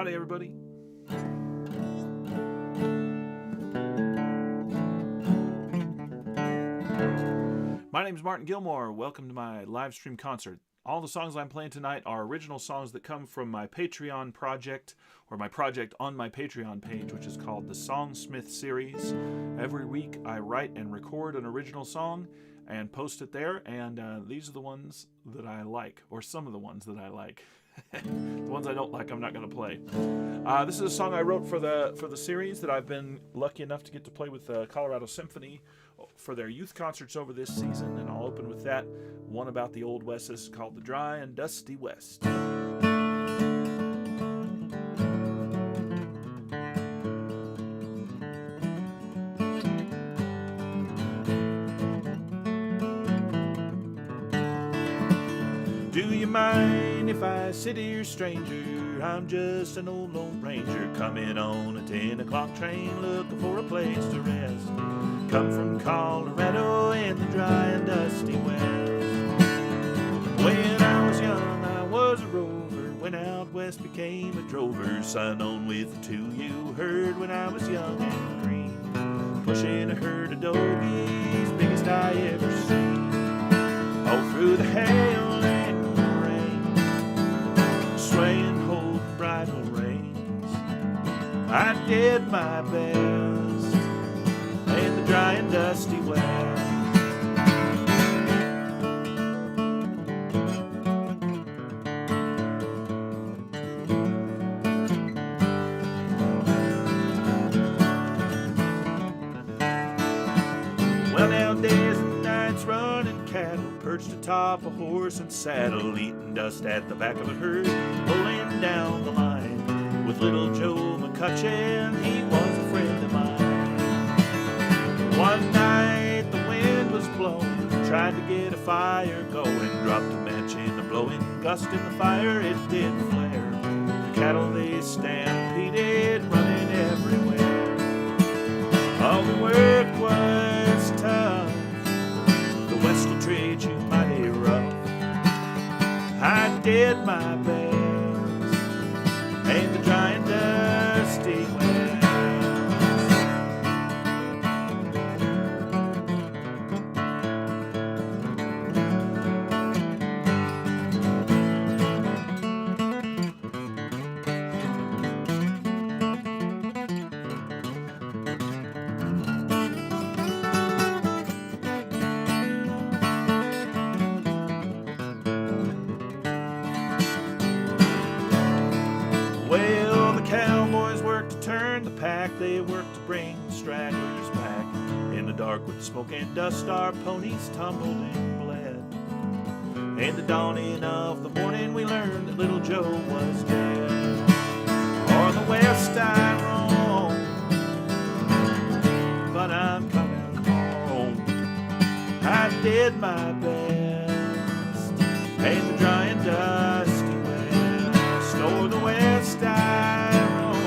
Howdy, everybody. My name is Martin Gilmore. Welcome to my live stream concert. All the songs I'm playing tonight are original songs that come from my Patreon project, or my project on my Patreon page, which is called the Songsmith Series. Every week I write and record an original song and post it there, and these are the ones that I like, or some of the ones that I like. The ones I don't like, I'm not going to play. This is a song I wrote for the series that I've been lucky enough to get to play with the Colorado Symphony for their youth concerts over this season, and I'll open with that one about the Old West. This is called The Dry and Dusty West. Do you mind if I sit here, stranger? I'm just an old lone ranger coming on a 10 o'clock train looking for a place to rest. Come from Colorado in the dry and dusty West. When I was young, I was a rover. Went out west, became a drover. Son on with the two you heard when I was young and green. Pushing a herd of doggies, biggest I ever seen. All through the hail and swaying, holding bridle reins, I did my best in the dry and dusty West. Well, now days and nights running cattle, perched atop a horse and saddle, eating dust at the back of a herd, pulling down the line with little Joe McCutcheon. He was a friend of mine. One night the wind was blowing, tried to get a fire going, dropped a match in the blowing gust in the fire, it did flare. The cattle they stampeded, running everywhere. All the work was tough, the West will treat you mighty rough. I did my best in the dry and dusty West. Well, the cowboys worked to turn the pack, they worked to bring the stragglers back. In the dark with the smoke and dust, our ponies tumbled and bled. In the dawning of the morning, we learned that little Joe was dead. For the West I roam, but I'm coming home. I did my best in the dry and dusty West. O'er the West I roam,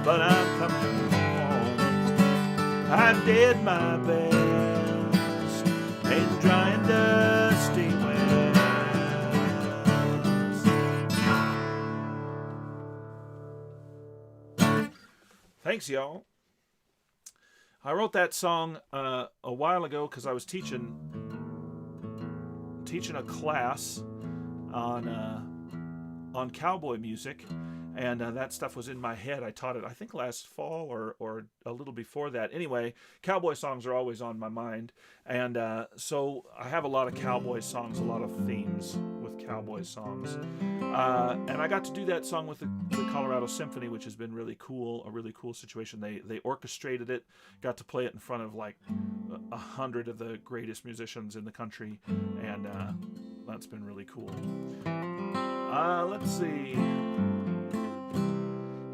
but I'm coming home. I did my best in the dry and dusty West. Thanks, y'all. I wrote that song a while ago because I was teaching a class on cowboy music, and that stuff was in my head. I taught it, I think, last fall or a little before that. Anyway, cowboy songs are always on my mind, and so I have a lot of cowboy songs, a lot of themes with cowboy songs, and I got to do that song with the Colorado Symphony, which has been really cool, a really cool situation. They orchestrated it, got to play it in front of like 100 of the greatest musicians in the country, and that's been really cool. Let's see.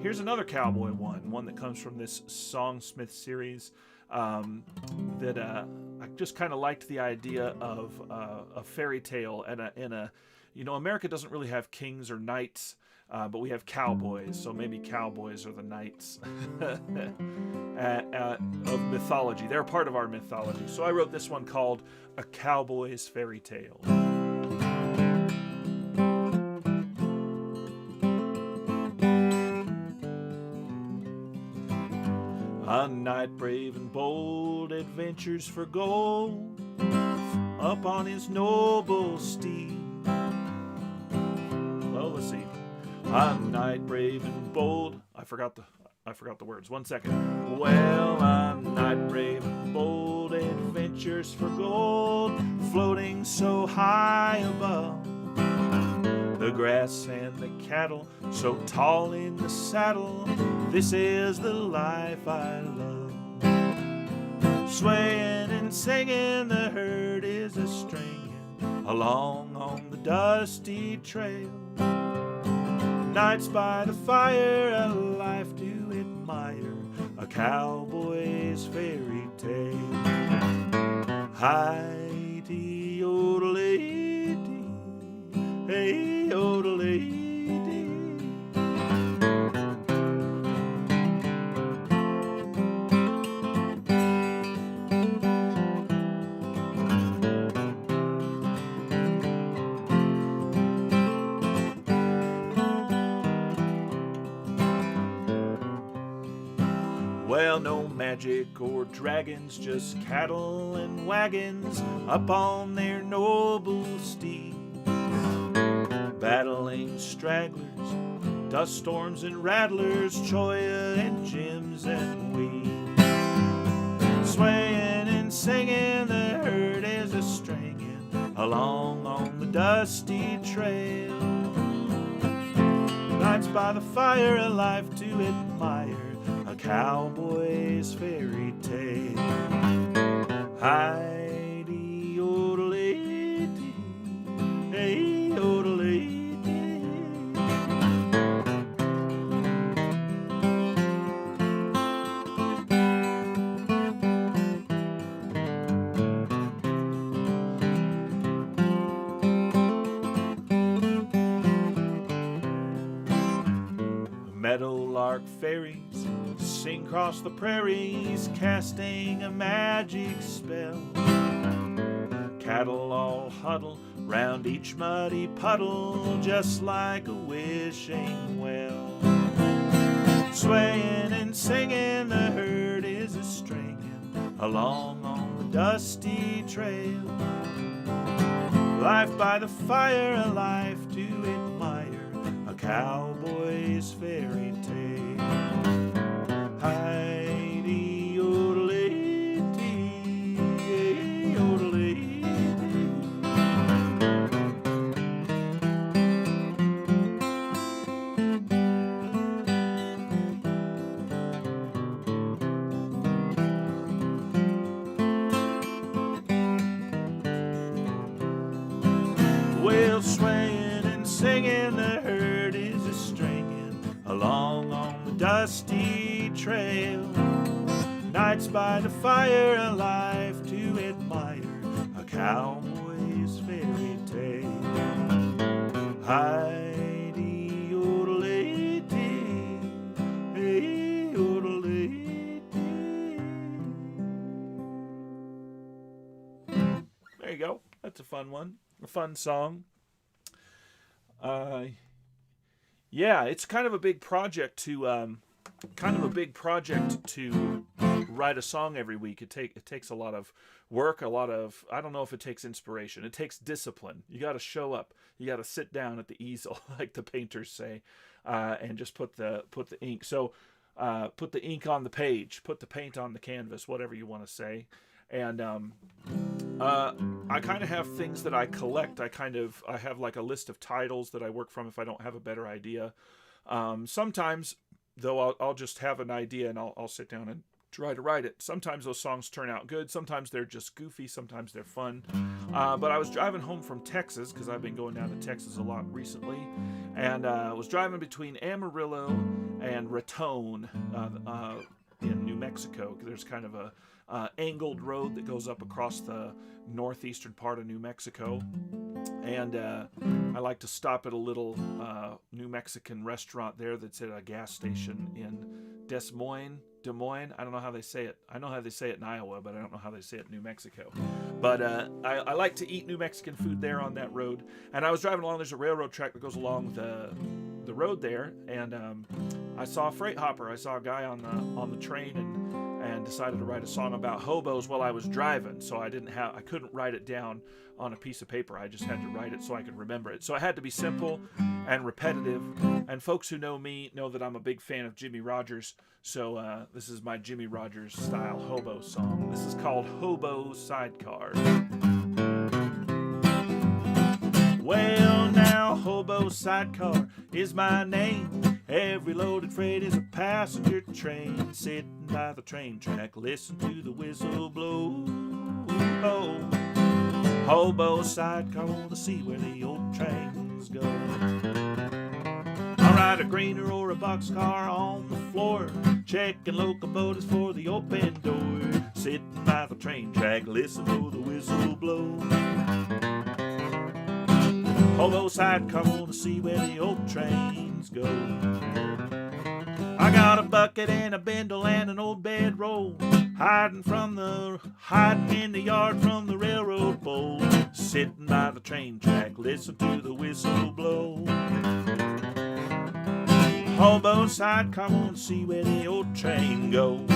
Here's another cowboy one that comes from this Songsmith series that I just kind of liked the idea of a fairy tale and a you know, America doesn't really have kings or knights, but we have cowboys, so maybe cowboys are the knights of mythology. They're part of our mythology. So I wrote this one called A Cowboy's Fairy Tale. One night brave and bold, adventures for gold, up on his noble steed. Well, let's see. One night brave and bold. I forgot the words. 1 second. Well, one night brave and bold, adventures for gold, floating so high above. The grass and the cattle, so tall in the saddle, this is the life I love. Swaying and singing, the herd is a-stringing along on the dusty trail. Nights by the fire, a life to admire, a cowboy's fairy tale. Hi-dee-o-dee-dee, hey-o-dee-dee. Well, no magic or dragons, just cattle and wagons up on their noble steeds, battling stragglers, dust storms and rattlers, choya and gems and weed. Swaying and singing, the herd is a-stringing along on the dusty trail. Nights by the fire, a life to admire, a cowboy's fairy tale. Hi-dee-o-dee-dee, hey-o-dee-dee. Meadowlark fairies sing across the prairies, casting a magic spell. Cattle all huddle round each muddy puddle, just like a wishing well. Swaying and singing, the herd is a-stringing along on the dusty trail. Life by the fire, a life to admire, a cowboy's fairy tale. Hi-dee-o-dee-dee, hey-o-dee-dee. Well, swaying and singing, the herd is a-stringing along on the dusty trail. Nights by the fire, a life to admire, a cowboy's fairy tale. Hi-dee-o-dee-dee, hey-o-dee-dee. There you go. That's a fun one. A fun song. Yeah, it's kind of a big project to write a song every week. It takes a lot of work, I don't know if it takes inspiration. It takes discipline. You got to show up. You got to sit down at the easel, like the painters say, and just put the ink. So put the ink on the page, put the paint on the canvas, whatever you want to say. And I kind of have things that I collect. I have like a list of titles that I work from if I don't have a better idea. Sometimes, though, I'll just have an idea and I'll sit down and try to write it. Sometimes those songs turn out good. Sometimes they're just goofy. Sometimes they're fun. But I was driving home from Texas, because I've been going down to Texas a lot recently, and I was driving between Amarillo and Raton in New Mexico. There's kind of a angled road that goes up across the northeastern part of New Mexico, and I like to stop at a little New Mexican restaurant there that's at a gas station in Des Moines. I don't know how they say it. I know how they say it in Iowa, but I don't know how they say it in New Mexico. But I like to eat New Mexican food there on that road. And I was driving along. There's a railroad track that goes along the road there, and I saw a freight hopper. I saw a guy on the train, and decided to write a song about hobos while I was driving. So I couldn't write it down on a piece of paper. I just had to write it so I could remember it. So it had to be simple and repetitive. And folks who know me know that I'm a big fan of Jimmy Rogers. So this is my Jimmy Rogers style hobo song. This is called Hobo Sidecar. Well, now Hobo Sidecar is my name. Every loaded freight is a passenger train. Sitting by the train track, listen to the whistle blow. Oh, Hobo Sidecar, wanna see where the old trains go. I ride a greener or a boxcar on the floor, checking locomotives for the open door. Sitting by the train track, listen to the whistle blow. Hobo Sidecar, wanna see where the old trains go. I got a bucket and a bindle and an old bedroll, hiding in the yard from the railroad pole. Sitting by the train track, listen to the whistle blow. Hobo Sidecar, wanna see where the old train goes.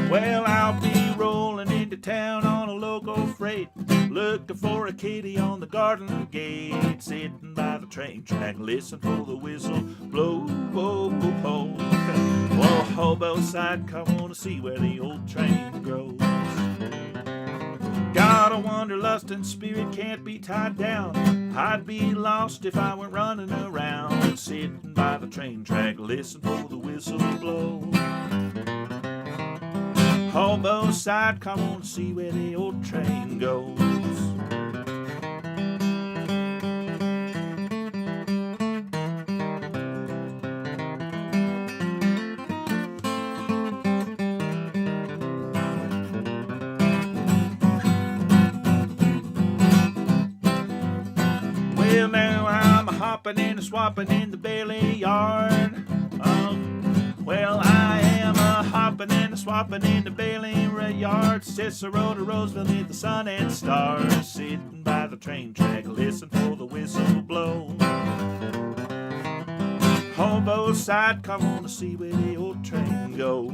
Well, I'll be rolling into town on a local freight, looking for a kitty on the garden gate. Sitting by the train track, listen for the whistle blow. Whoa, whoa, whoa. Well, Hobo Sidecar, wanna see where the old train goes. Got a wanderlust and spirit can't be tied down. I'd be lost if I went running around. Sitting by the train track, listen for the whistle blow. Hobo Sidecar, wanna see where the old train goes. Well, now I'm a-hopping and a-swapping in the Bailey yard. Well, I am a-hopping and a-swapping in the Bailey yard. Cicero to Roseville near the sun and stars. Sitting by the train track, listen for the whistle blow. Hobo Sidecar, wanna see where the old train goes.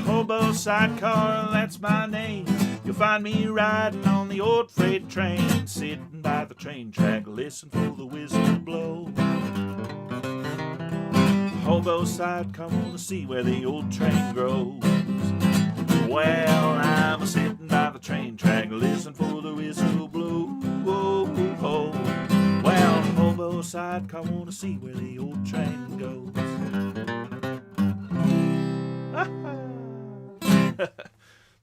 Hobo Sidecar, that's my name. You'll find me riding on the old freight train. Sitting by the train track, listen for the whistle blow. Hobo Sidecar, wanna see where the old train goes. Well, I'm a-sitting by the train track, listen for the whistle blow. Whoa, whoa, whoa. Well, Hobo Sidecar, wanna see where the old train goes.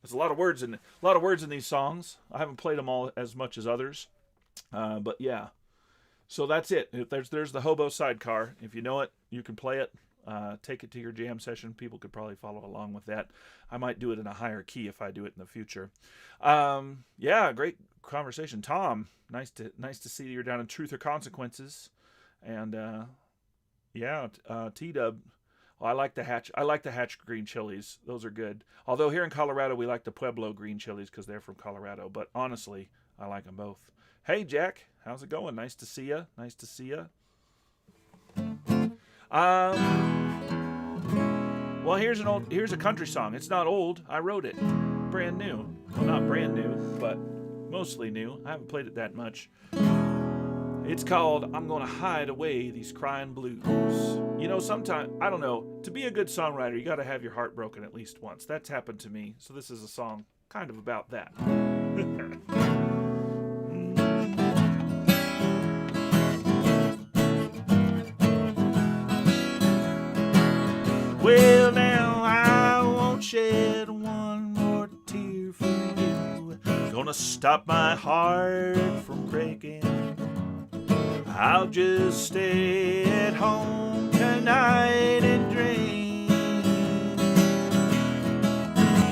There's a lot of words in these songs. I haven't played them all as much as others, but yeah. So that's it. There's the Hobo Sidecar. If you know it, you can play it. Take it to your jam session. People could probably follow along with that. I might do it in a higher key if I do it in the future. Yeah, great conversation, Tom. Nice to see you're down in Truth or Consequences, and yeah, T-Dub. Well, I like the Hatch green chilies. Those are good. Although here in Colorado, we like the Pueblo green chilies because they're from Colorado. But honestly, I like them both. Hey, Jack. How's it going? Nice to see you. Nice to see you. Well, here's a country song. It's not old. I wrote it. Brand new. Well, not brand new, but mostly new. I haven't played it that much. It's called I'm Gonna Hide Away These Crying Blues. You know, sometimes, I don't know, to be a good songwriter, you gotta have your heart broken at least once. That's happened to me, so this is a song kind of about that. Well, now I won't shed one more tear for you. Gonna stop my heart from breaking. I'll just stay at home tonight and dream.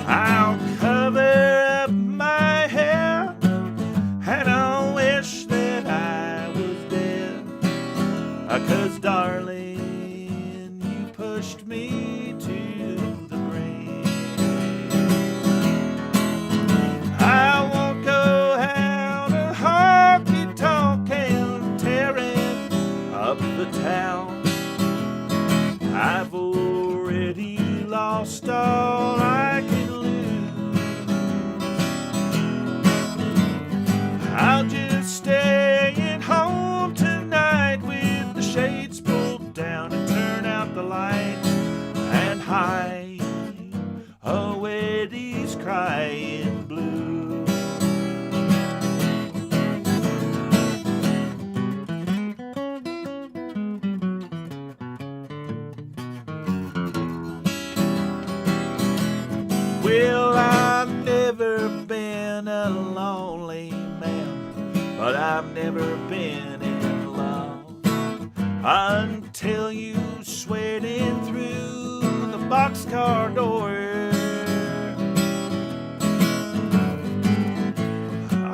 I'll cover up my hair and I'll wish that I was dead. 'Cause darling, you pushed me to the grave. I won't go out a honky-tonk and tearing up the town. I've already lost all I can lose. I'll just stay at home tonight with the shades pulled down and turn out the lights and hide away these crying blues. Well, I've never been a lonely man, but I've never been in love until you swayed in through the boxcar door.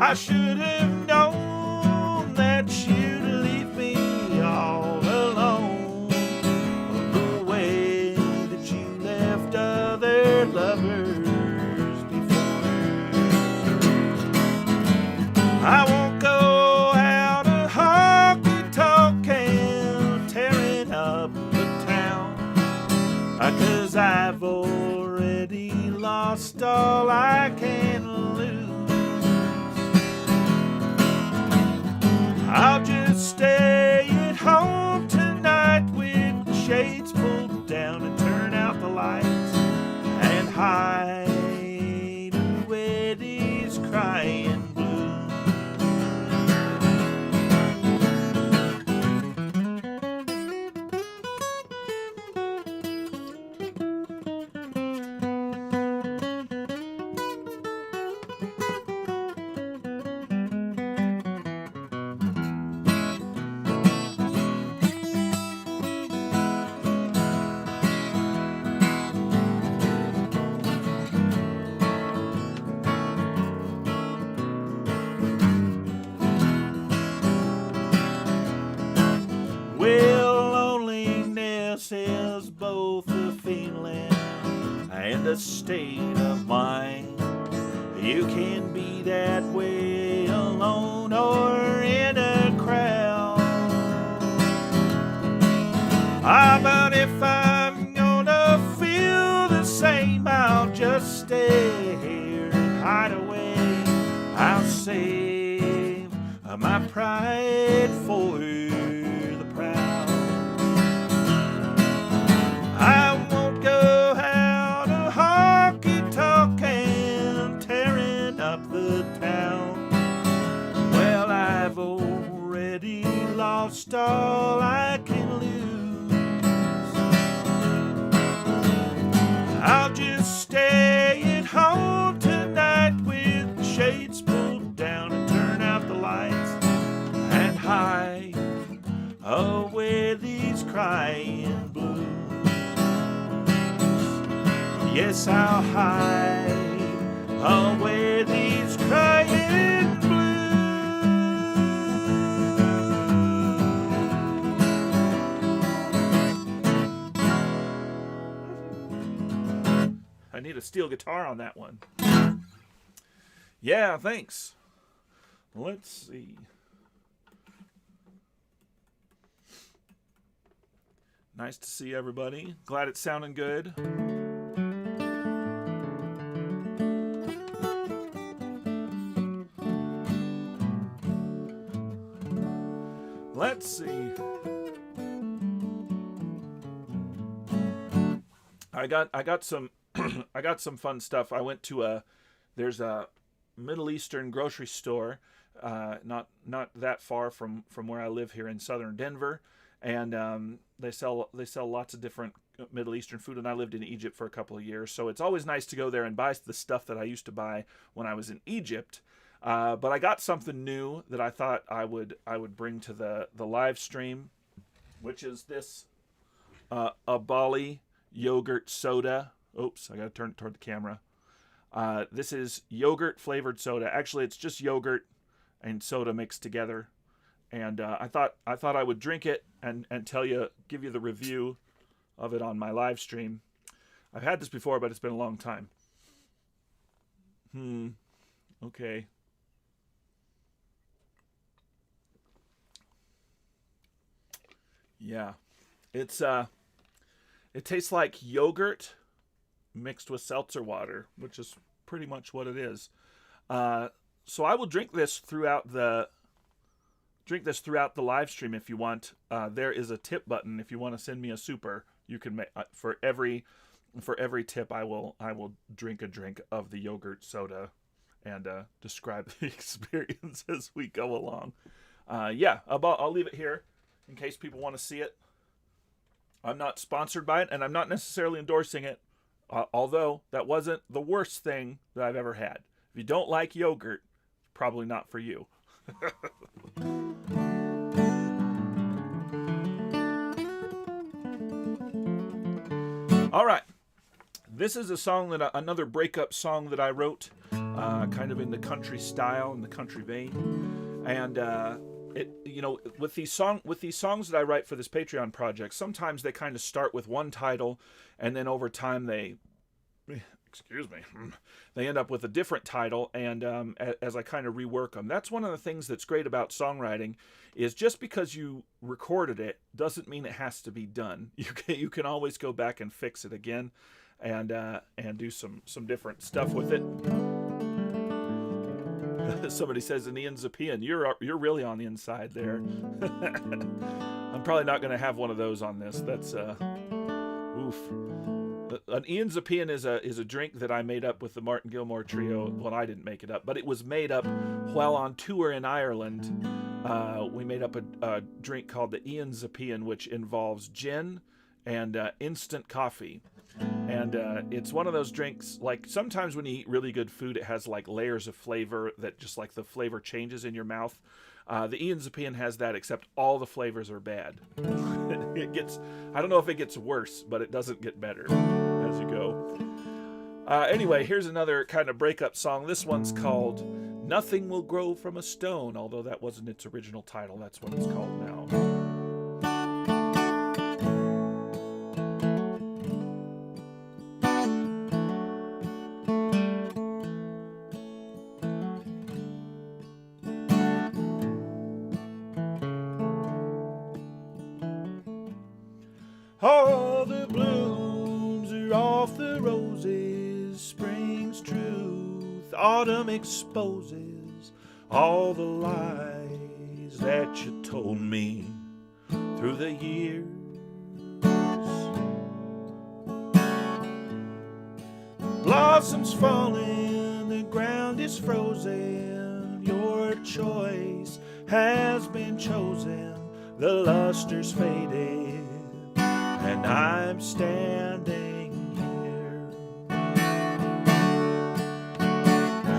I should have known that you'd leave me all alone, the way that you left other lovers before. I won't go out a honky-tonk and tearing up the town, 'cause I've already lost all I can lose. I'll just stay at home tonight with the shades pulled down and turn out the lights and hide away these crying blues. Well, loneliness is both a feeling and a state of mind. You can be that way alone or in a crowd. But if I'm gonna feel the same, I'll just stay here and hide away. I'll save my pride for the proud. I won't go out a honky-tonk and tearing up the town. Well, I've already lost all I can lose. I'll just stay at home tonight with the shades pulled down and turn out the lights and hide away these crying blues. Yes, I'll hide away these crying blues. I need a steel guitar on that one. Yeah, thanks. Let's see. Nice to see everybody. Glad it's sounding good. Let's see. I got some I got some fun stuff. I went to there's a Middle Eastern grocery store not that far from where I live here in southern Denver, and they sell lots of different Middle Eastern food, and I lived in Egypt for a couple of years, so it's always nice to go there and buy the stuff that I used to buy when I was in Egypt. But I got something new that I thought I would bring to the live stream, which is this Abali Yogurt Soda. Oops, I got to turn it toward the camera. This is yogurt flavored soda. Actually, it's just yogurt and soda mixed together. And I thought I would drink it and give you the review of it on my live stream. I've had this before, but it's been a long time. Okay. Yeah. It tastes like yogurt mixed with seltzer water, which is pretty much what it is. So I will drink this throughout the live stream if you want. There is a tip button if you want to send me a super. You can make for every tip I will drink a drink of the yogurt soda and describe the experience as we go along. Yeah, I'll leave it here in case people want to see it. I'm not sponsored by it, and I'm not necessarily endorsing it, although that wasn't the worst thing that I've ever had. If you don't like yogurt, it's probably not for you. All right. This is a song another breakup song that I wrote, kind of in the country style, in the country vein. And with these songs that I write for this Patreon project, sometimes they kind of start with one title, and then over time they end up with a different title, and as I kind of rework them. That's one of the things that's great about songwriting, is just because you recorded it doesn't mean it has to be done. You can always go back and fix it again, and do some different stuff with it. Somebody says an Ian Zapian, you're really on the inside there. I'm probably not going to have one of those on this. That's oof. An Ian Zapian is a drink that I made up with the Martin Gilmore trio. Well, I didn't make it up, but it was made up while on tour in Ireland. We made up a drink called the Ian Zapian, which involves gin and instant coffee. And it's one of those drinks, like sometimes when you eat really good food, it has like layers of flavor that just like the flavor changes in your mouth. The Ian Zapian has that, except all the flavors are bad. I don't know if it gets worse, but it doesn't get better as you go. Anyway, here's another kind of breakup song. This one's called Nothing Will Grow From a Stone, although that wasn't its original title. That's what it's called now. All the blooms are off the roses, spring's truth, autumn exposes all the lies that you told me through the years. Blossoms falling, the ground is frozen, your choice has been chosen, the luster's faded, and I'm standing here.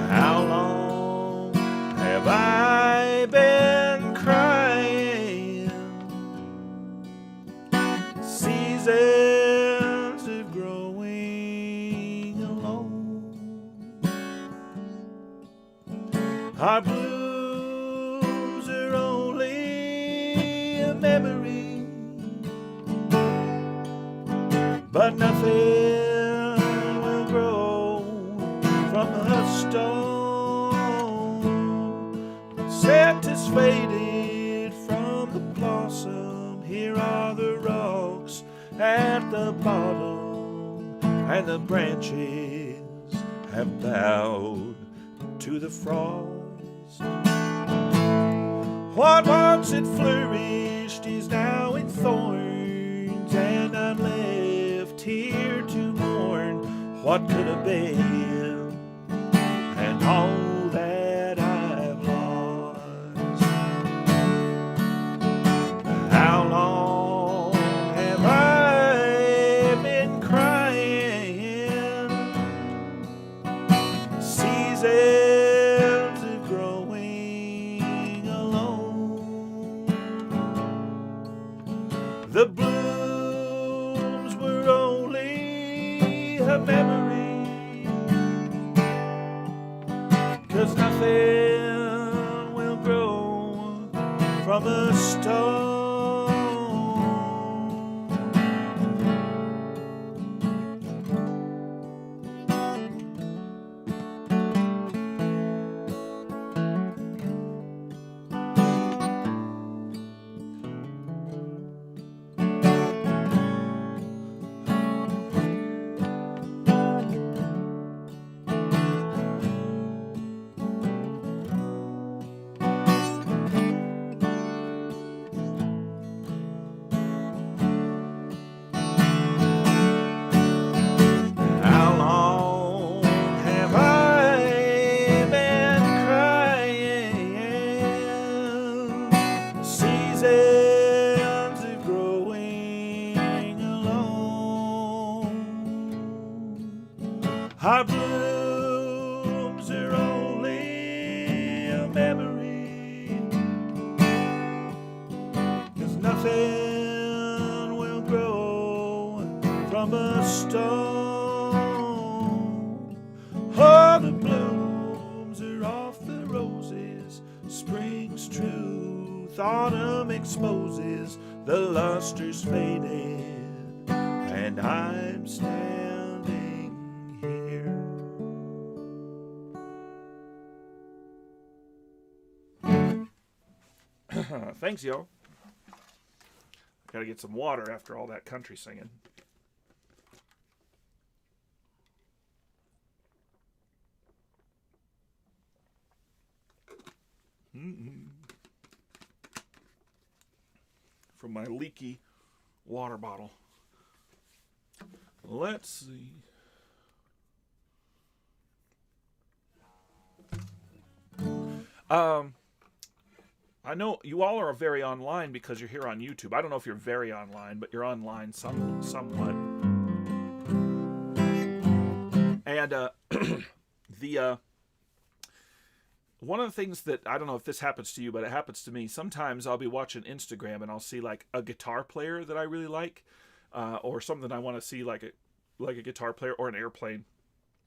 How long have I been crying? Seasons of growing alone. Our blues are only a memory, but nothing will grow from a stone. The scent is faded from the blossom. Here are the rocks at the bottom, and the branches have bowed to the frost. What once had flourished is now in thorns, and I'm left here to mourn what could have been and all that I've lost. How long have I been crying? Seasons of growing from a stone. Our blooms are only a memory, 'cause nothing will grow from a stone. Oh, the blooms are off the roses, spring's truth, autumn exposes, the luster's faded, and I'm standing here. Thanks, yo. Gotta get some water after all that country singing. From my leaky water bottle. Let's see. I know you all are very online because you're here on YouTube. I don't know if you're very online, but you're online somewhat. And one of the things that, I don't know if this happens to you, but it happens to me. Sometimes I'll be watching Instagram and I'll see like a guitar player that I really like, or something I want to see, like a guitar player or an airplane,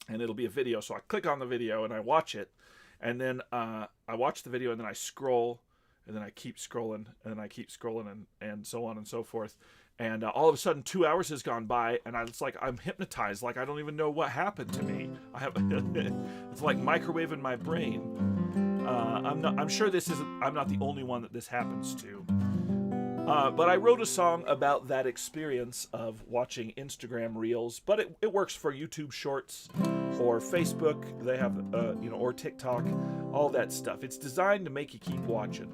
and it'll be a video. So I click on the video and I watch it, and then I watch the video and then I scroll, and then I keep scrolling, and then I keep scrolling, and so on and so forth. And all of a sudden, 2 hours has gone by, and it's like I'm hypnotized. Like I don't even know what happened to me. It's like microwaving my brain. I'm sure I'm not the only one that this happens to. But I wrote a song about that experience of watching Instagram Reels. But it works for YouTube Shorts or Facebook. They have, or TikTok, all that stuff. It's designed to make you keep watching.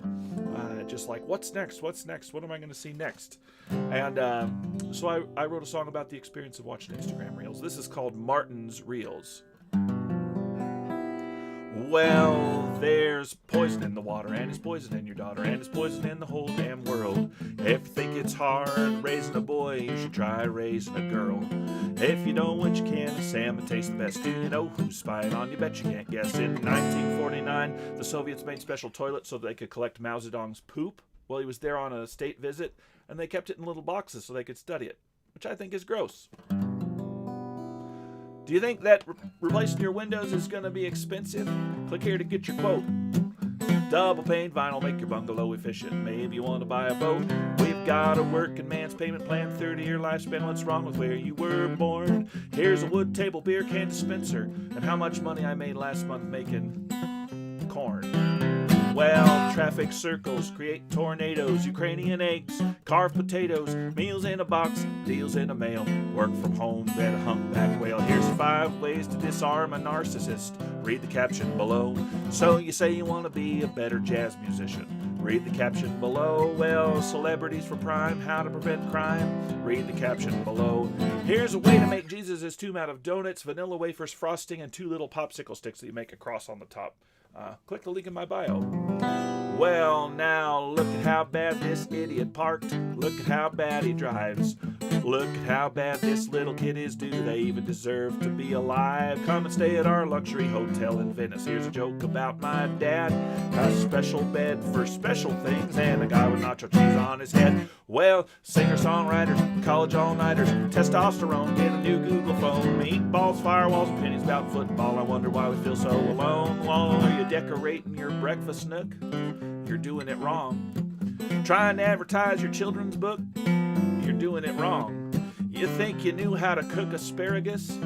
Just like, what's next? What's next? What am I going to see next? And so I wrote a song about the experience of watching Instagram Reels. This is called Martin's Reels. Well, there's poison in the water, and it's poison in your daughter, and it's poison in the whole damn world. If you think it's hard raising a boy, you should try raising a girl. If you know what you can, salmon tastes the best. Do you know who's spying on you? Bet you can't guess. In 1949, the Soviets made special toilets so they could collect Mao Zedong's poop while he was there on a state visit, and they kept it in little boxes so they could study it, which I think is gross. Do you think that replacing your windows is going to be expensive? Click here to get your quote. Double pane vinyl, make your bungalow efficient. Maybe you want to buy a boat. We've got a working man's payment plan, 30-year lifespan. What's wrong with where you were born? Here's a wood table beer can dispenser, and how much money I made last month making corn. Well, traffic circles create tornadoes, Ukrainian eggs, carved potatoes, meals in a box, deals in a mail, work from home, bet a humpback whale. Here's 5 ways to disarm a narcissist. Read the caption below. So you say you want to be a better jazz musician. Read the caption below. Well, celebrities for prime, how to prevent crime. Read the caption below. Here's a way to make Jesus' tomb out of donuts, vanilla wafers, frosting, and 2 little popsicle sticks that you make a cross on the top. Click the link in my bio. Well, now look at how bad this idiot parked. Look at how bad he drives. Look at how bad this little kid is. Do they even deserve to be alive? Come and stay at our luxury hotel in Venice. Here's a joke about my dad. A special bed for special things, and a guy with nacho cheese on his head. Well, singer-songwriters, college all-nighters, testosterone, get a new Google phone. Meatballs, firewalls, opinions about football. I wonder why we feel so alone. Well, are you decorating your breakfast nook? You're doing it wrong. Trying to advertise your children's book? You're doing it wrong. You think you knew how to cook asparagus?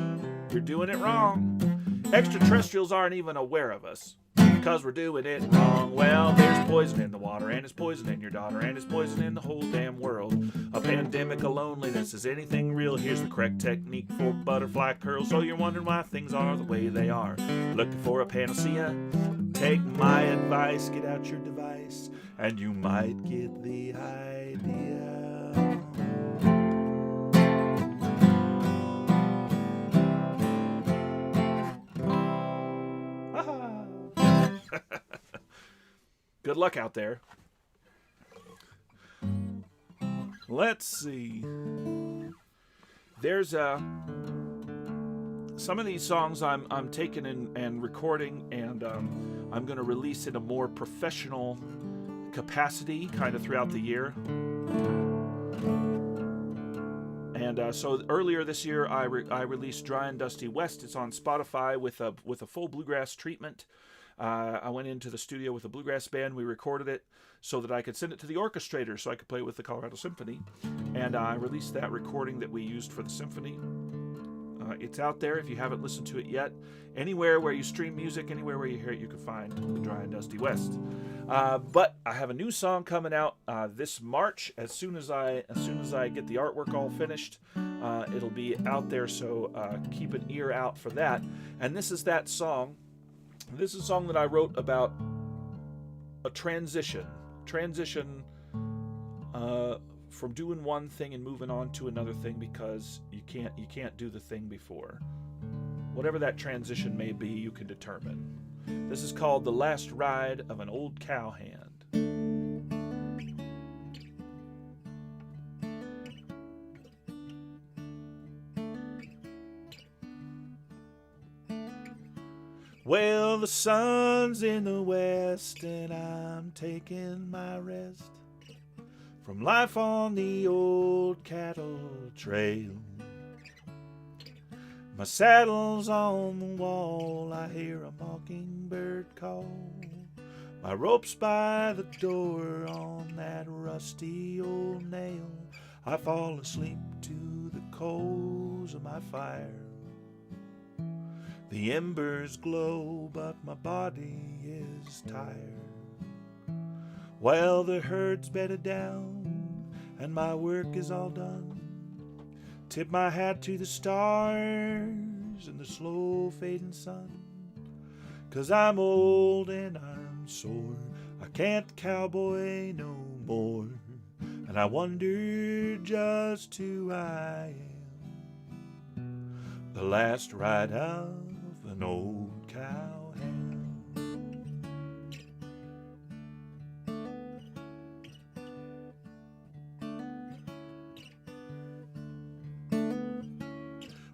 You're doing it wrong. Extraterrestrials aren't even aware of us because we're doing it wrong. Well, there's poison in the water, and it's poison in your daughter, and it's poison in the whole damn world. A pandemic of loneliness. Is anything real? Here's the correct technique for butterfly curls. So you're wondering why things are the way they are. Looking for a panacea? Take my advice, get out your device, and you might get the idea. Good luck out there. Let's see. There's some of these songs I'm taking and recording, and I'm going to release in a more professional capacity kind of throughout the year. And so earlier this year, I released Dry and Dusty West. It's on Spotify with a full bluegrass treatment. I went into the studio with a bluegrass band. We recorded it so that I could send it to the orchestrator so I could play with the Colorado Symphony. And I released that recording that we used for the symphony. It's out there if you haven't listened to it yet. Anywhere where you stream music, anywhere where you hear it, you can find the Dry and Dusty West. But I have a new song coming out this March. As soon as I get the artwork all finished, it'll be out there. So keep an ear out for that. And this is that song. This is a song that I wrote about a transition from doing one thing and moving on to another thing because you can't do the thing before. Whatever that transition may be, you can determine. This is called The Last Ride of an Old Cowhand. Well, the sun's in the west and I'm taking my rest from life on the old cattle trail. My saddle's on the wall, I hear a mockingbird call. My rope's by the door on that rusty old nail. I fall asleep to the coals of my fire. The embers glow, but my body is tired. Well, the herd's bedded down, and my work is all done. Tip my hat to the stars and the slow fading sun. 'Cause I'm old and I'm sore, I can't cowboy no more. And I wonder just who I am. The last ride of an old cowhand.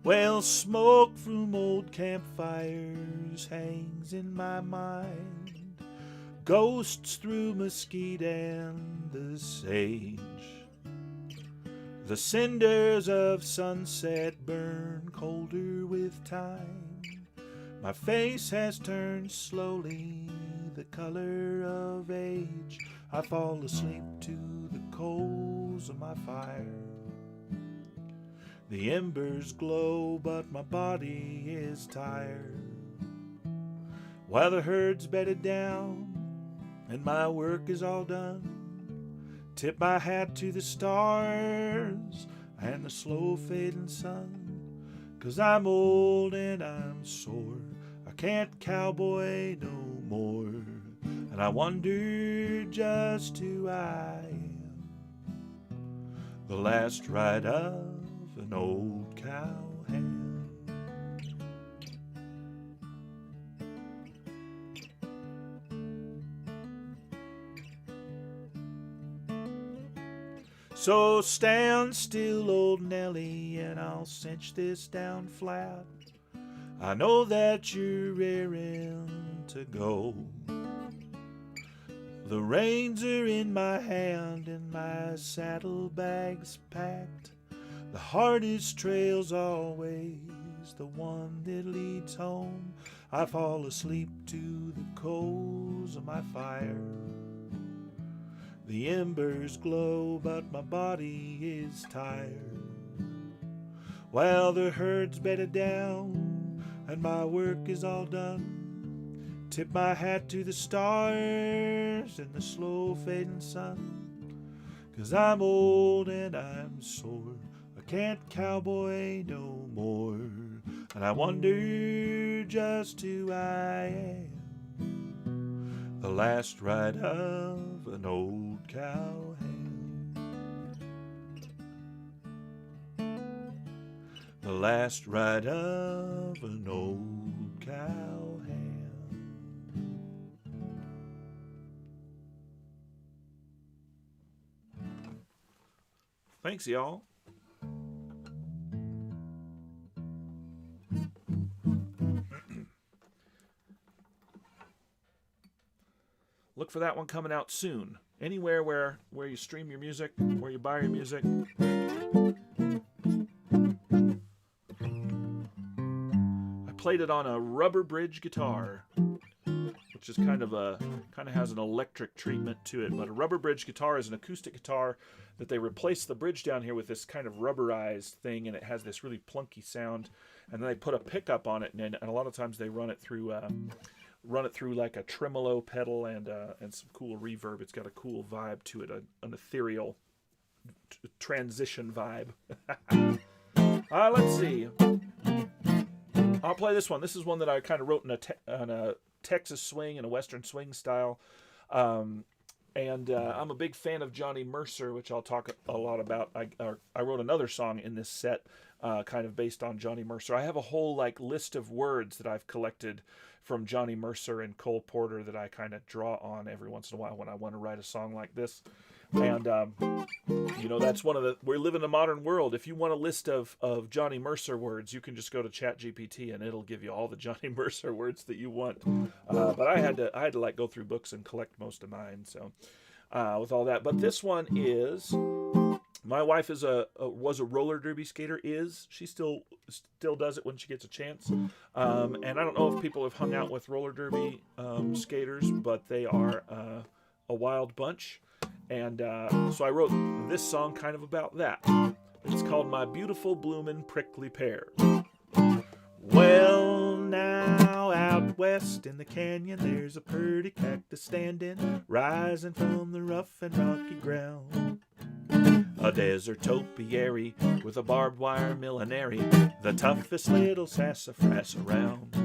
Well, smoke from old campfires hangs in my mind. Ghosts through mesquite and the sage. The cinders of sunset burn colder with time. My face has turned slowly the color of age. I fall asleep to the coals of my fire. The embers glow, but my body is tired. While the herd's bedded down and my work is all done, tip my hat to the stars and the slow fading sun. 'Cause I'm old and I'm sore, I can't cowboy no more. And I wonder just who I am. The last ride of an old cowhand. So stand still, old Nellie, and I'll cinch this down flat. I know that you're raring to go. The reins are in my hand and my saddlebag's packed. The hardest trail's always the one that leads home. I fall asleep to the coals of my fire. The embers glow, but my body is tired. While the herd's bedded down and my work is all done, tip my hat to the stars and the slow fading sun. 'Cause I'm old and I'm sore, I can't cowboy no more. And I wonder just who I am, the last ride of an old cowhand. The last ride of an old cowhand. Thanks, y'all. Look for that one coming out soon. Anywhere where you stream your music, where you buy your music. I played it on a rubber bridge guitar, which is kind of has an electric treatment to it. But a rubber bridge guitar is an acoustic guitar that they replace the bridge down here with this kind of rubberized thing, and it has this really plunky sound. And then they put a pickup on it, and a lot of times they run it through like a tremolo pedal and some cool reverb. It's got a cool vibe to it, an ethereal transition vibe. Let's see. I'll play this one. This is one that I kind of wrote in a Texas swing and a Western swing style. I'm a big fan of Johnny Mercer, which I'll talk a lot about. I wrote another song in this set kind of based on Johnny Mercer. I have a whole list of words that I've collected from Johnny Mercer and Cole Porter that I kind of draw on every once in a while when I want to write a song like this. And, that's we live in a modern world. If you want a list of Johnny Mercer words, you can just go to ChatGPT and it'll give you all the Johnny Mercer words that you want. But I had to go through books and collect most of mine. So, with all that, but this one is, my wife was a roller derby skater. She still does it when she gets a chance. And I don't know if people have hung out with roller derby skaters, but they are a wild bunch. And so I wrote this song kind of about that. It's called My Beautiful Bloomin' Prickly Pear. Well, now out west in the canyon, there's a purty cactus standing, rising from the rough and rocky ground. A desert topiary with a barbed wire millenary, the toughest little sassafras around.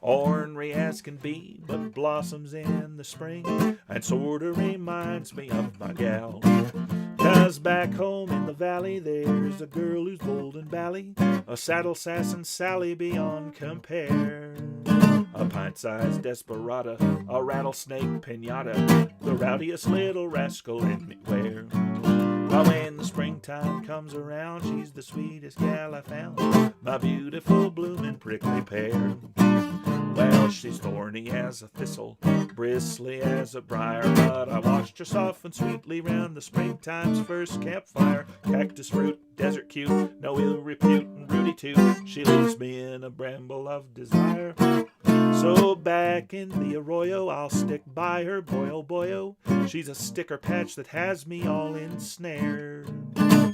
Ornery as can be, but blossoms in the spring, and sorta reminds me of my gal. 'Cause back home in the valley, there's a girl who's bold and bally, a saddle sassin' Sally beyond compare. A pint-sized desperata, a rattlesnake pinata, the rowdiest little rascal anywhere. But when the springtime comes around, she's the sweetest gal I found, my beautiful bloomin' prickly pear. Well, she's thorny as a thistle, bristly as a briar, but I watched her soften sweetly round the springtime's first campfire. Cactus fruit, desert cute, no ill repute, and Rudy too, she leaves me in a bramble of desire. So back in the arroyo, I'll stick by her, boy oh boy oh, she's a sticker patch that has me all ensnared.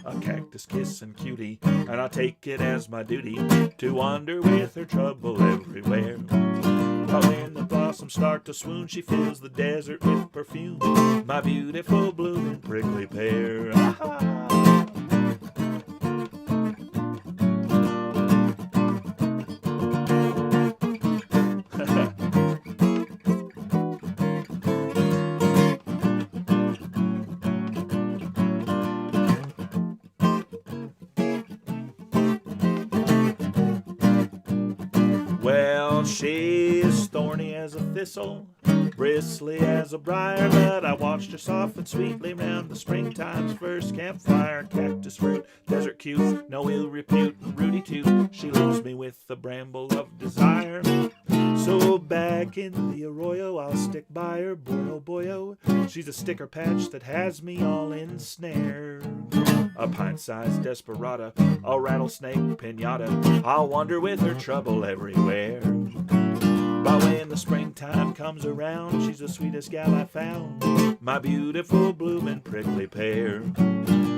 A cactus kissin' cutie, and I take it as my duty to wander with her trouble everywhere. But when the blossoms start to swoon, she fills the desert with perfume, my beautiful bloomin' prickly pear. Well, she's thorny as a thistle, bristly as a briar, but I watched her soften sweetly round the springtime's first campfire. Cactus fruit, desert cute, no ill repute, and Rudy too, she leaves me with the bramble of desire. So back in the arroyo, I'll stick by her, boy oh boy oh, she's a sticker patch that has me all ensnared. A pint-sized desperata, a rattlesnake pinata, I'll wander with her trouble everywhere. But when the springtime comes around, she's the sweetest gal I found, my beautiful bloomin' prickly pear.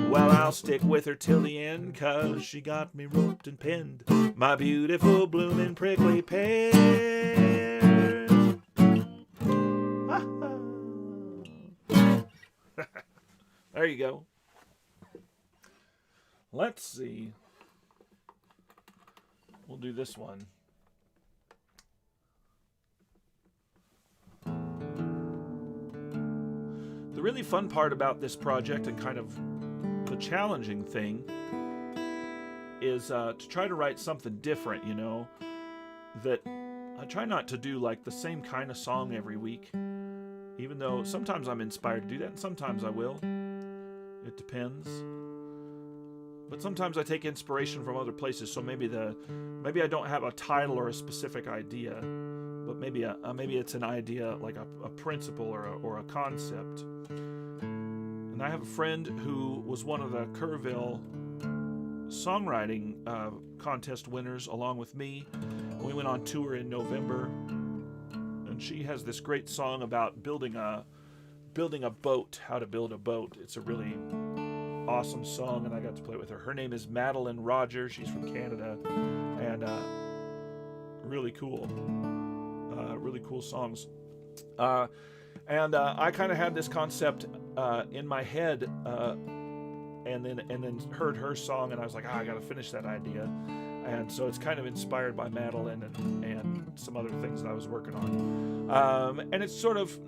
Well, I'll stick with her till the end, 'cause she got me roped and pinned, my beautiful bloomin' prickly pear. There you go. Let's see. We'll do this one. The really fun part about this project, and kind of the challenging thing, is to try to write something different, you know, that I try not to do like the same kind of song every week, even though sometimes I'm inspired to do that and sometimes I will. It depends. But sometimes I take inspiration from other places, so maybe I don't have a title or a specific idea, but maybe it's an idea, like a principle or a concept. And I have a friend who was one of the Kerrville songwriting contest winners along with me. We went on tour in November, and she has this great song about building a boat, how to build a boat. It's a really awesome song, and I got to play with her. Her name is Madeline Roger. She's from Canada, and really cool songs. And I kind of had this concept in my head, and then heard her song, and I was like, I got to finish that idea. And so it's kind of inspired by Madeline and some other things that I was working on. And it's sort of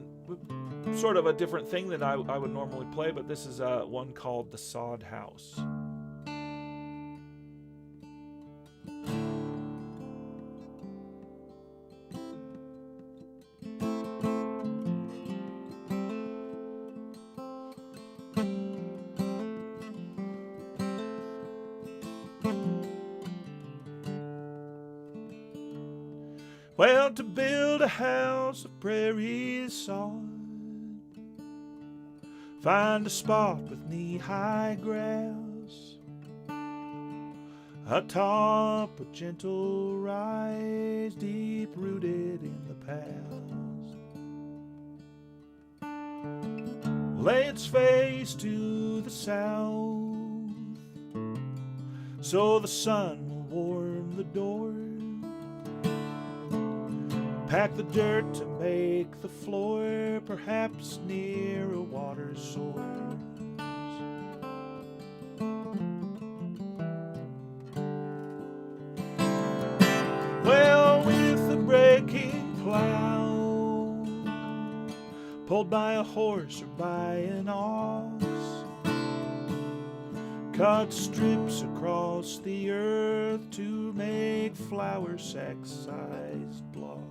a different thing than I would normally play, but this is one called The Sod House. Well, to build a house of prairie sod, find a spot with knee-high grass, atop a gentle rise, deep-rooted in the past. Lay its face to the south, so the sun will warm the door. Pack the dirt to make the floor, perhaps near a water source. Well, with the breaking plow, pulled by a horse or by an ox, cut strips across the earth to make flour sack-sized blocks.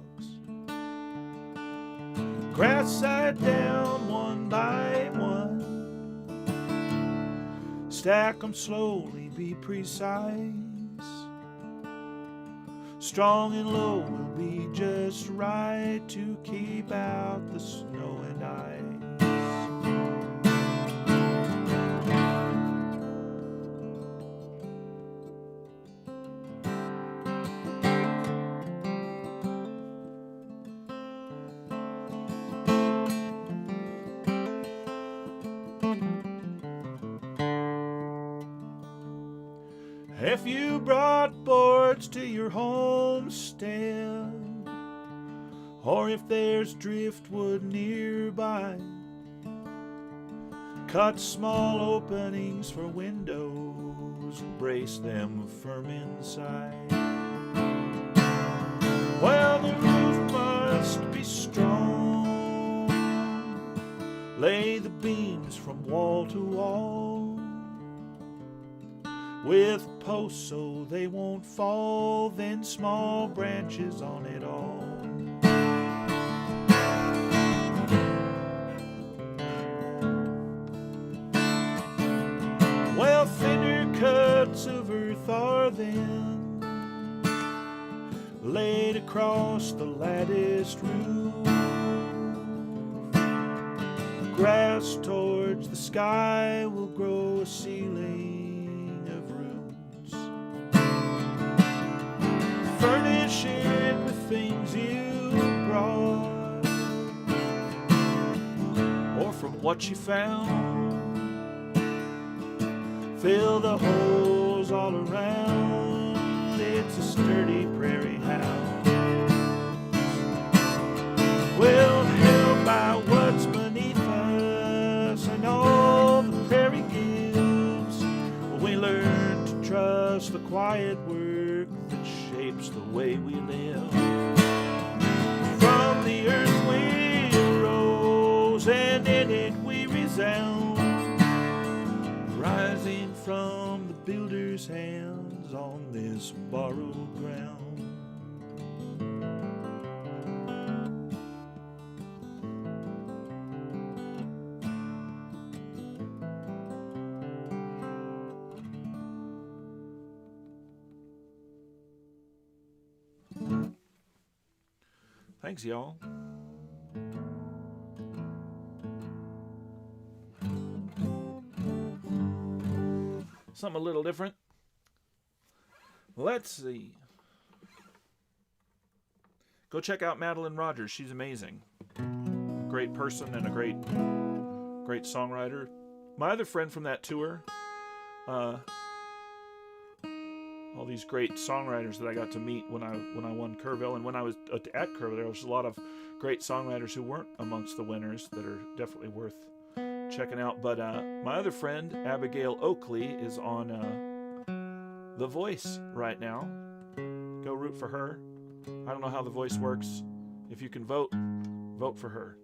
Grass side down one by one, stack them slowly, be precise. Strong and low will be just right to keep out the snow and ice. If you brought boards to your homestead, or if there's driftwood nearby, cut small openings for windows and brace them firm inside. Well, the roof must be strong, lay the beams from wall to wall, with posts so they won't fall, then small branches on it all. Well, thinner cuts of earth are then laid across the latticed roof. Grass towards the sky will grow a ceiling. Furnish it with things you what she found. Fill the holes all around. It's a sturdy prairie house. Well, held by what's beneath us and all the prairie gives, we learn to trust the quiet work that shapes the way we live. From the earth we rose, and in it we resound, rising from the builder's hands on this borrowed ground. Thanks, y'all. Something a little different. Let's see. Go check out Madeline Rogers. She's amazing. A great person and a great songwriter. My other friend from that tour, all these great songwriters that I got to meet when I won Kerrville, and when I was at Kerrville, there was a lot of great songwriters who weren't amongst the winners that are definitely worth checking out. But my other friend, Abigail Oakley, is on The Voice right now. Go root for her. I don't know how The Voice works. If you can vote, vote for her.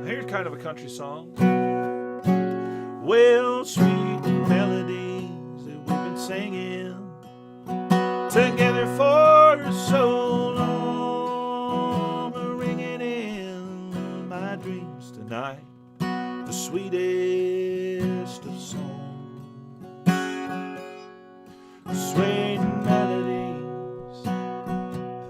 Here's kind of a country song. Well, sweet melodies that we've been singing together for so long, are ringing in my dreams tonight, the sweetest of songs. Sweet melodies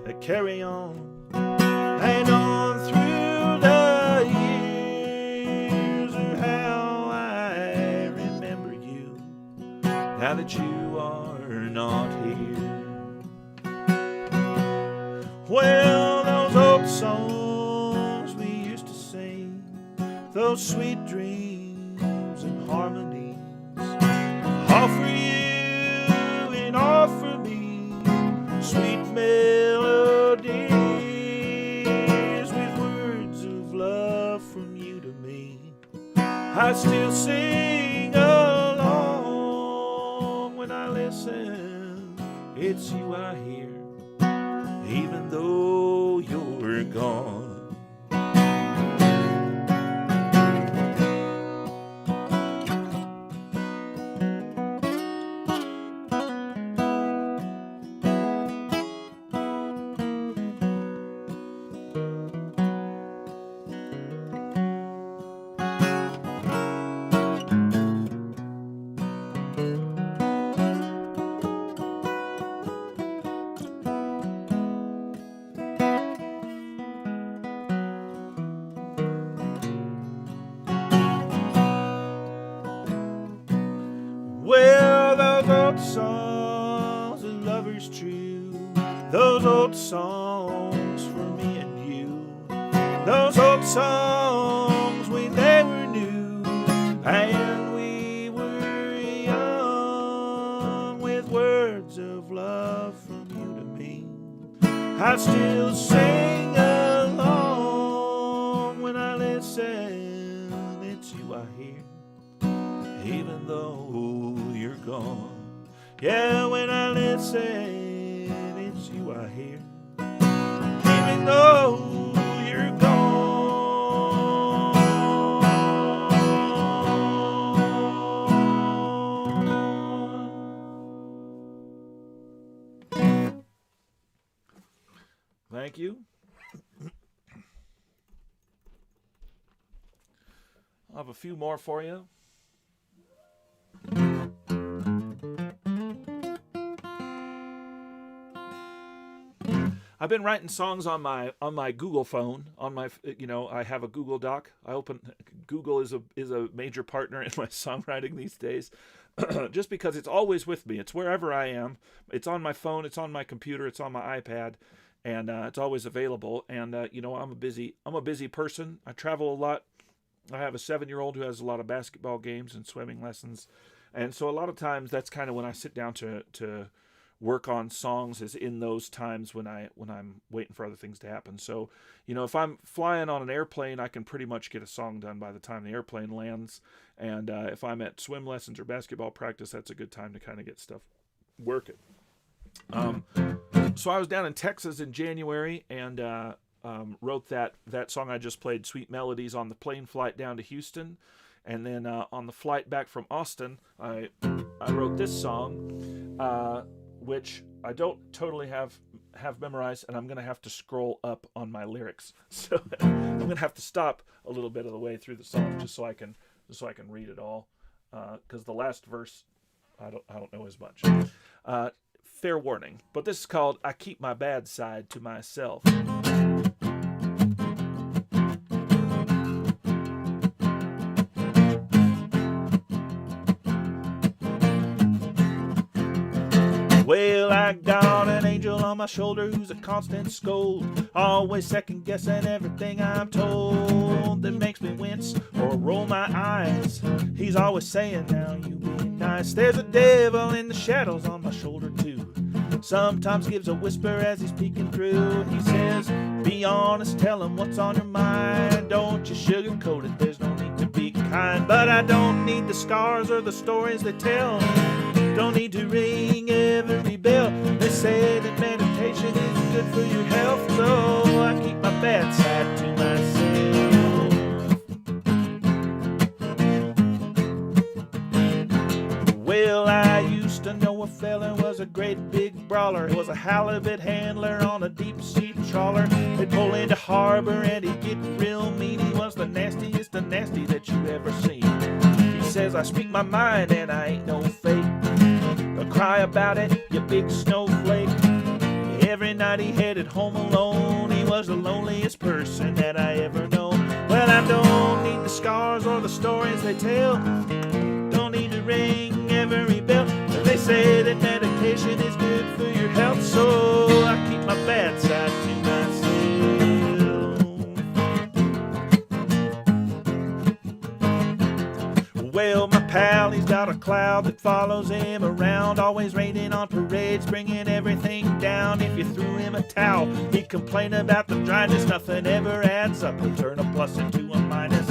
that carry on and on through the years, of how I remember you now that you are not here. Well, those old songs we used to sing, those sweet dreams and harmonies, all for you and all for me, sweet melodies with words of love from you to me. I still sing along when I listen. It's you I hear, even though you're gone. Well, those old songs of lovers true, those old songs for me and you, those old songs when they were new and we were young, with words of love from you to me. I still sing along when I listen. It's you I hear, even though you're gone. Yeah, when I listen, it's you I hear, even though you're gone. Thank you. I'll have a few more for you. I've been writing songs on my Google phone, on my, I have a Google Doc. Google is a major partner in my songwriting these days. Just because it's always with me. It's wherever I am. It's on my phone, it's on my computer, it's on my iPad, and it's always available. And I'm a busy person. I travel a lot. I have a 7-year-old who has a lot of basketball games and swimming lessons. And so a lot of times that's kind of when I sit down to work on songs, is in those times when I'm waiting for other things to happen. So, if I'm flying on an airplane, I can pretty much get a song done by the time the airplane lands. And if I'm at swim lessons or basketball practice, that's a good time to kind of get stuff working. So I was down in Texas in January and wrote that song I just played, Sweet Melodies, on the plane flight down to Houston. And then on the flight back from Austin, I wrote this song, which I don't totally have memorized, and I'm going to have to scroll up on my lyrics. So I'm going to have to stop a little bit of the way through the song just so I can read it all, because the last verse I don't know as much. Fair warning, but this is called "I Keep My Bad Side to Myself." Well, I got an angel on my shoulder who's a constant scold, always second guessing everything I'm told. That makes me wince or roll my eyes. He's always saying, now you be nice. There's a devil in the shadows on my shoulder too. Sometimes gives a whisper as he's peeking through. He says, be honest, tell him what's on your mind. Don't you sugarcoat it, there's no need to be kind. But I don't need the scars or the stories they tell. Don't need to ring every bell. They say that meditation is good for your health, so I keep my bad side to myself. Well, I used to know a fella was a great big brawler. He was a halibut handler on a deep sea trawler. They'd pull into harbor and he'd get real mean. He was the nastiest of nasty that you ever seen. He says, I speak my mind and I ain't no fake. Cry about it, you big snowflake. Every night he headed home alone. He was the loneliest person that I ever known. Well, I don't need the scars or the stories they tell. Don't need to ring every bell. They say that meditation is good for your health, so I keep my bad side to myself. Well, my pal, he's got a cloud that follows him around, always raining on parades, bringing everything down. If you threw him a towel, he'd complain about the dryness. Nothing ever adds up. He'll turn a plus into a minus.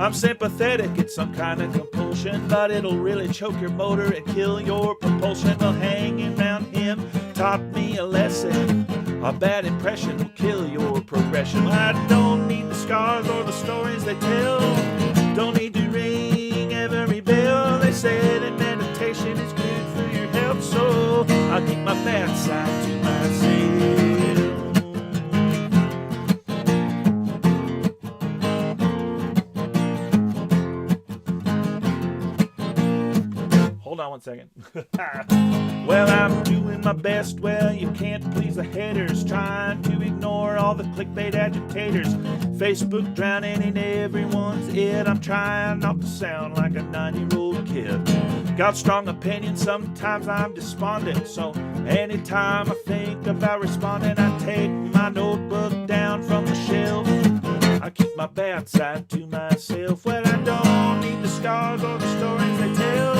I'm sympathetic, it's some kind of compulsion, but it'll really choke your motor and kill your propulsion. Well, hanging around him taught me a lesson. A bad impression will kill your progression. I don't need the scars or the stories they tell. Don't need to ring every bell. They say that meditation is good for your health, so I keep my bad side to myself. Hold on one second. Well, I'm doing my best. Well, you can't please the haters, trying to ignore all the clickbait agitators. Facebook drowning in everyone's it. I'm trying not to sound like a 9-year-old kid. Got strong opinions, sometimes I'm despondent. So anytime I think about responding, I take my notebook down from the shelf. I keep my bad side to myself. Well, I don't need the scars or the stories they tell.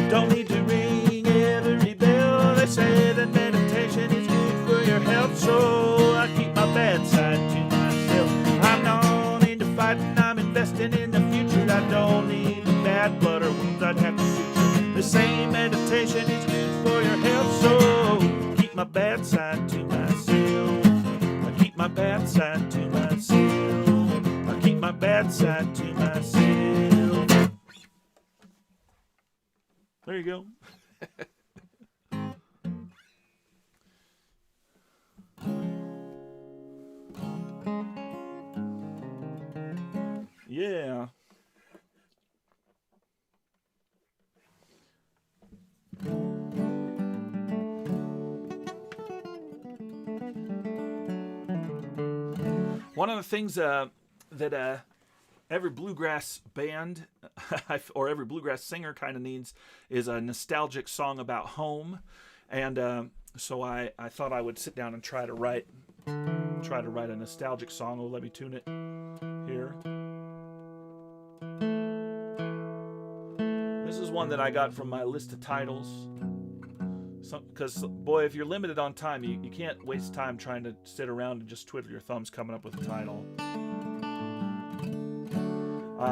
Don't need to ring every bell. They say that meditation is good for your health, so I keep my bad side to myself. I'm not into fighting, I'm investing in the future. I don't need the bad blood or wounds I'd have to suture. The same meditation is good for your health, so keep my bad side to myself. I keep my bad side to myself. I keep my bad side to myself. There you go. Yeah. One of the things that every bluegrass band or every bluegrass singer kind of needs is a nostalgic song about home. And so I thought I would sit down and try to write a nostalgic song. Oh, let me tune it here. This is one that I got from my list of titles. Because, boy, if you're limited on time, you can't waste time trying to sit around and just twiddle your thumbs coming up with a title.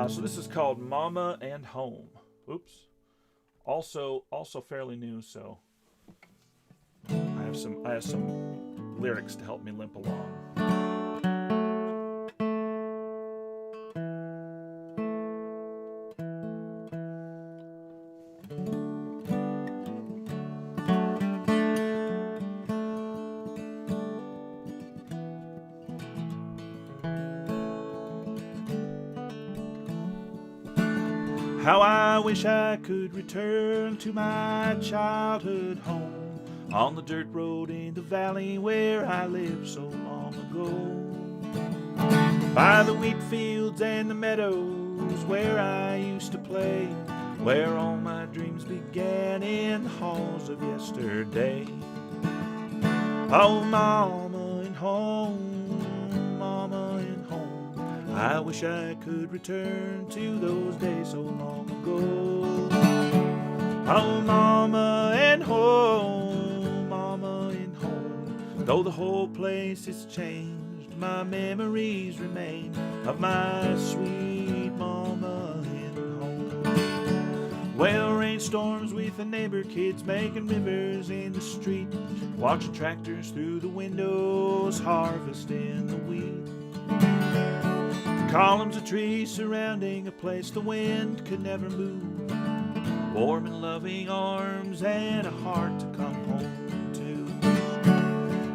So this is called Mama and Home. Oops. Also fairly new, so I have some lyrics to help me limp along. How I wish I could return to my childhood home on the dirt road in the valley where I lived so long ago. By the wheat fields and the meadows where I used to play, where all my dreams began in the halls of yesterday. Oh, mama and home, mama and home, I wish I could return to those days so long ago. Oh, mama and home, mama and home, though the whole place has changed, my memories remain of my sweet mama and home. Well, rainstorms with the neighbor kids making rivers in the street, watching tractors through the windows harvesting the wheat. Columns of trees surrounding a place the wind could never move, warm and loving arms and a heart to come home to.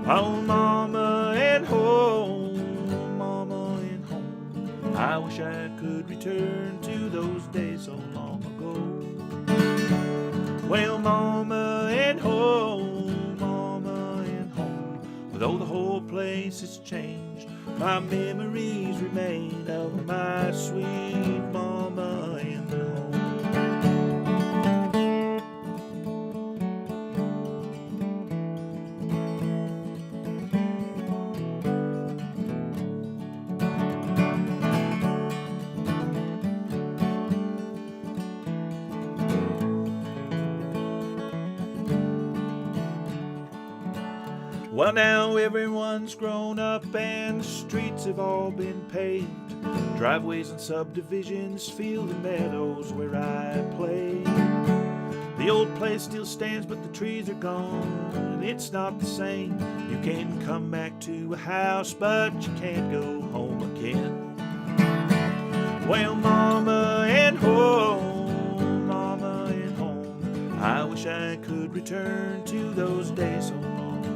Oh, mama and home, mama and home, I wish I could return to those days so long ago. Well, mama and home, though the whole place has changed, my memories remain of my sweet mama and home. Well, now everyone's grown up and the streets have all been paved. Driveways and subdivisions, field and meadows where I played. The old place still stands, but the trees are gone, and it's not the same. You can come back to a house, but you can't go home again. Well, mama and home, mama and home, I wish I could return to those days so long ago.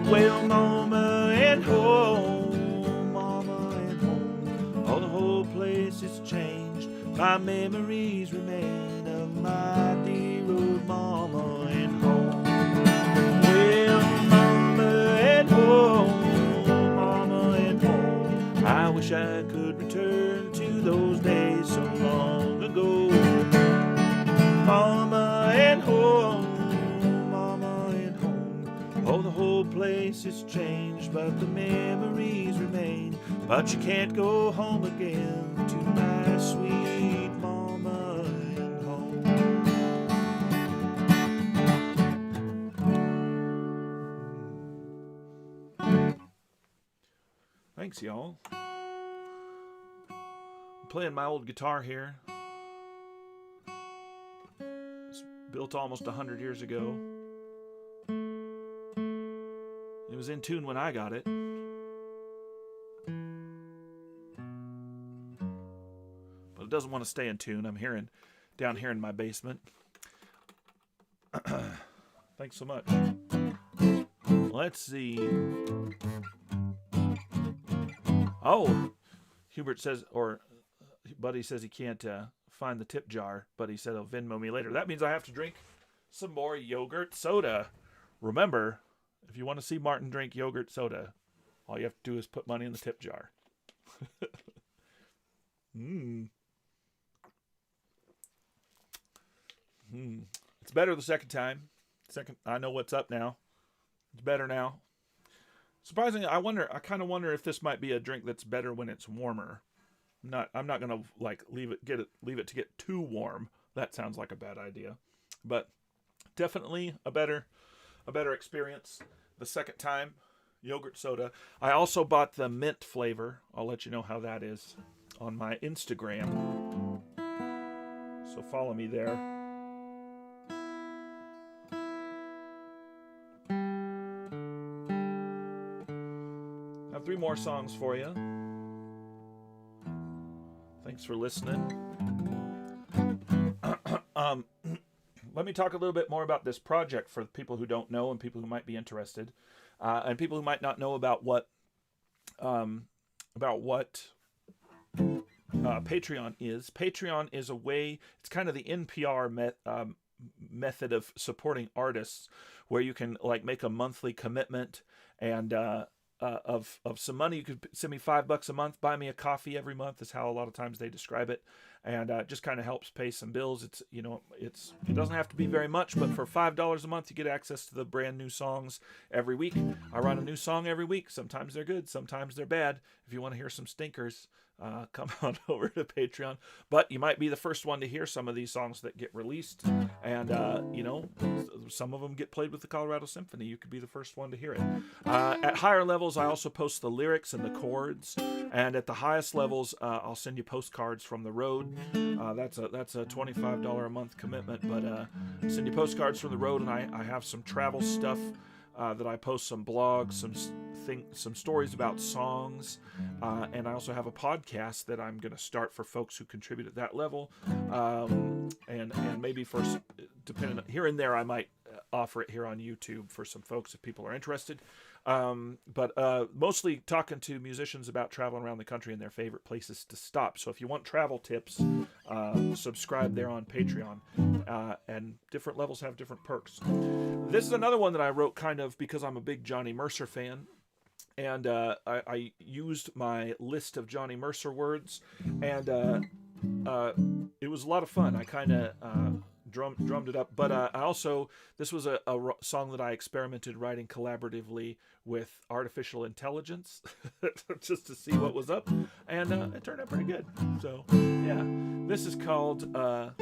Well, mama and home, mama and home, oh, the whole place has changed, my memories remain of my dear old mama and home. Well, mama and home, I wish I could return to those days so long ago. Mama and home, oh, the whole place has changed, but the memories remain. But you can't go home again to my sweet mama and home. Thanks, y'all. I'm playing my old guitar here. It's built almost 100 years ago. It was in tune when I got it. But it doesn't want to stay in tune. I'm hearing down here in my basement. Thanks so much. Let's see. Oh, Hubert says, or Buddy says he can't find the tip jar, but he said he'll Venmo me later. That means I have to drink some more yogurt soda. Remember, if you want to see Martin drink yogurt soda, All you have to do is put money in the tip jar. It's better the second time. I know what's up now. It's better now. Surprisingly, I kind of wonder if this might be a drink that's better when it's warmer. I'm not gonna like leave it to get too warm. That sounds like a bad idea. But definitely a better experience the second time. Yogurt soda. I also bought the mint flavor. I'll let you know how that is on my Instagram. So follow me there. I have 3 more songs for you. Thanks for listening. Let me talk a little bit more about this project for people who don't know and people who might be interested, and people who might not know about what Patreon is. Patreon is a way. It's kind of the NPR method of supporting artists, where you can like make a monthly commitment and of some money. You could send me $5 a month, buy me a coffee every month is how a lot of times they describe it, and just kind of helps pay some bills. It doesn't have to be very much, but for $5 a month you get access to the brand new songs every week. I run a new song every week. Sometimes they're good, sometimes they're bad. If you want to hear some stinkers, come on over to Patreon. But you might be the first one to hear some of these songs that get released, and some of them get played with the Colorado Symphony. You could be the first one to hear it. At higher levels, I also post the lyrics and the chords, and at the highest levels, I'll send you postcards from the road. That's a $25 a month commitment, but I send you postcards from the road, and I have some travel stuff that I post, some blogs, some stories about songs, and I also have a podcast that I'm going to start for folks who contribute at that level, and maybe depending on, here and there I might offer it here on YouTube for some folks if people are interested. But mostly talking to musicians about traveling around the country and their favorite places to stop. So if you want travel tips, subscribe there on Patreon. And different levels have different perks. This is another one that I wrote kind of because I'm a big Johnny Mercer fan. And I used my list of Johnny Mercer words. And it was a lot of fun. I kind of drummed it up, but this was a song that I experimented writing collaboratively with artificial intelligence just to see what was up, and it turned out pretty good. So yeah, this is called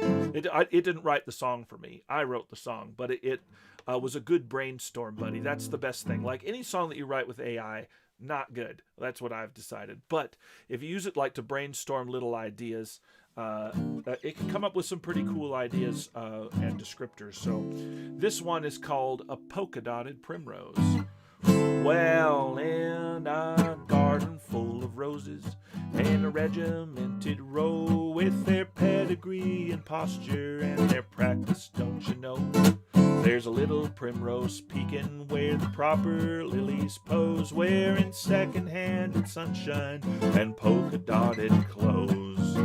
it didn't write the song for me. I wrote the song, but it was a good brainstorm buddy. That's the best thing. Like any song that you write with AI, not good. That's what I've decided. But if you use it like to brainstorm little ideas, it can come up with some pretty cool ideas and descriptors. So this one is called A Polka Dotted Primrose. Well, in a garden full of roses, in a regimented row, with their pedigree and posture and their practice, don't you know? There's a little primrose peeking where the proper lilies pose, wearing second-handed sunshine and polka-dotted clothes.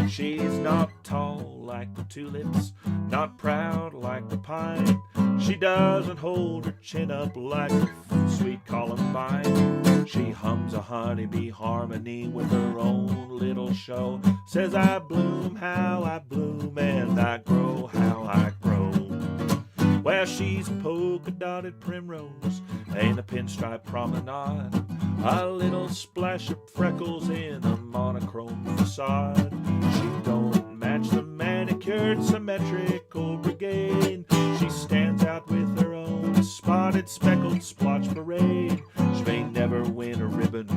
She's not tall like the tulips, not proud like the pine. She doesn't hold her chin up like the sweet columbine. She hums a honeybee harmony with her own little show. Says I bloom how I bloom, and I grow how I grow. Well, she's a polka-dotted primrose, ain't a pinstripe promenade. A little splash of freckles in a monochrome facade. She don't match the manicured symmetrical brigade. She stands out with her own spotted speckled splotch parade. She may never win a ribbon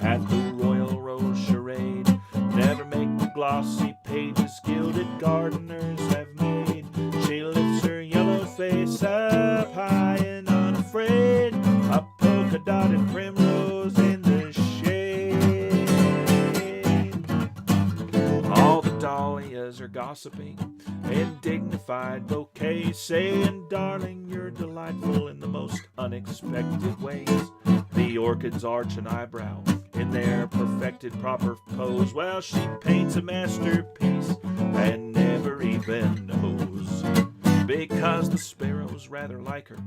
at the Royal Rose Charade, never make the glossy pages gilded gardeners have made. She lifts her yellow face up high and unafraid, a polka-dotted primrose in the shade. All the dahlias are gossiping in dignified bouquets, saying, darling, you're delightful in the most unexpected ways. The orchids arch an eyebrow in their perfected proper pose. Well, she paints a masterpiece and never even knows, because the sparrows rather like her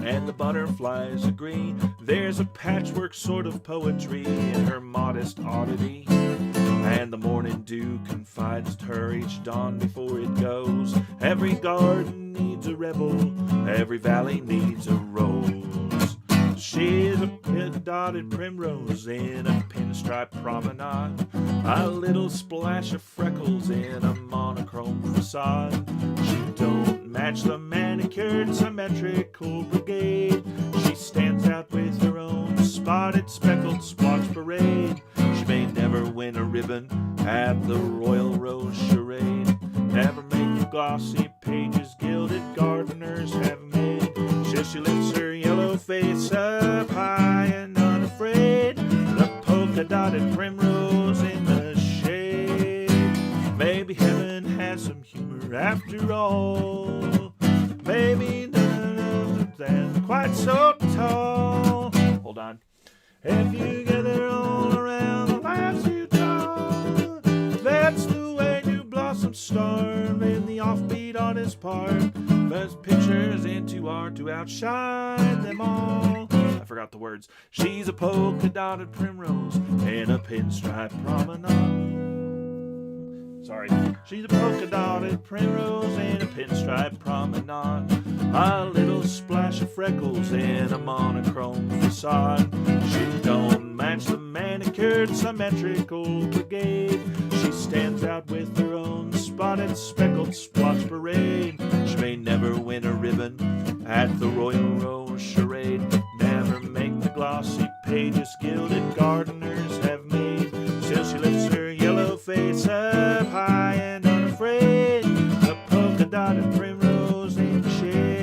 and the butterflies agree. There's a patchwork sort of poetry in her modest oddity. And the morning dew confides to her each dawn before it goes. Every garden needs a rebel, every valley needs a rose. She's a pit-dotted primrose in a pinstripe promenade, a little splash of freckles in a monochrome facade. She don't match the manicured symmetrical brigade. She stands out with her own spotted speckled splotch parade. She may never win a ribbon at the Royal Rose Charade, never make the glossy pages gilded gardeners have made. Till she lifts her yellow face up high and unafraid, the polka-dotted primrose in the shade. Maybe heaven has some humor after all. Maybe none of them quite so tall. Hold on. If you gather all around the lives you draw, that's the way new blossoms storm in the offbeat honest park. There's pictures into art to outshine them all. I forgot the words. She's a polka-dotted primrose in a pinstripe promenade. Sorry. She's a polka-dotted primrose in a pinstripe promenade, a little splash of freckles in a monochrome facade. She don't match the manicured symmetrical brigade. She stands out with her own spotted speckled splotch parade. She may never win a ribbon at the Royal Rose Charade, never make the glossy pages gilded gardeners have made. Still she lifts her yellow face up high and unafraid, the polka-dotted primrose in the shade.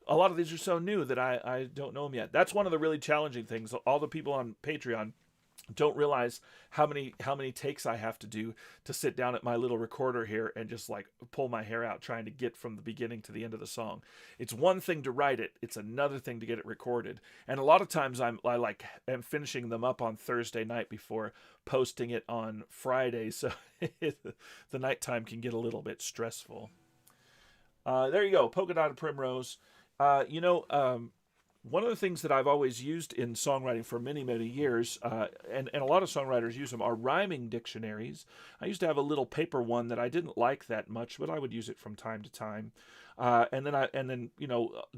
A lot of these are so new that I don't know them yet. That's one of the really challenging things. All the people on Patreon don't realize how many takes I have to do to sit down at my little recorder here and just like pull my hair out trying to get from the beginning to the end of the song. It's one thing to write it, it's another thing to get it recorded. And a lot of times I am finishing them up on Thursday night before posting it on Friday, so the nighttime can get a little bit stressful. There you go, Polka Dotted Primrose. One of the things that I've always used in songwriting for many, many years, and a lot of songwriters use them, are rhyming dictionaries. I used to have a little paper one that I didn't like that much, but I would use it from time to time. And then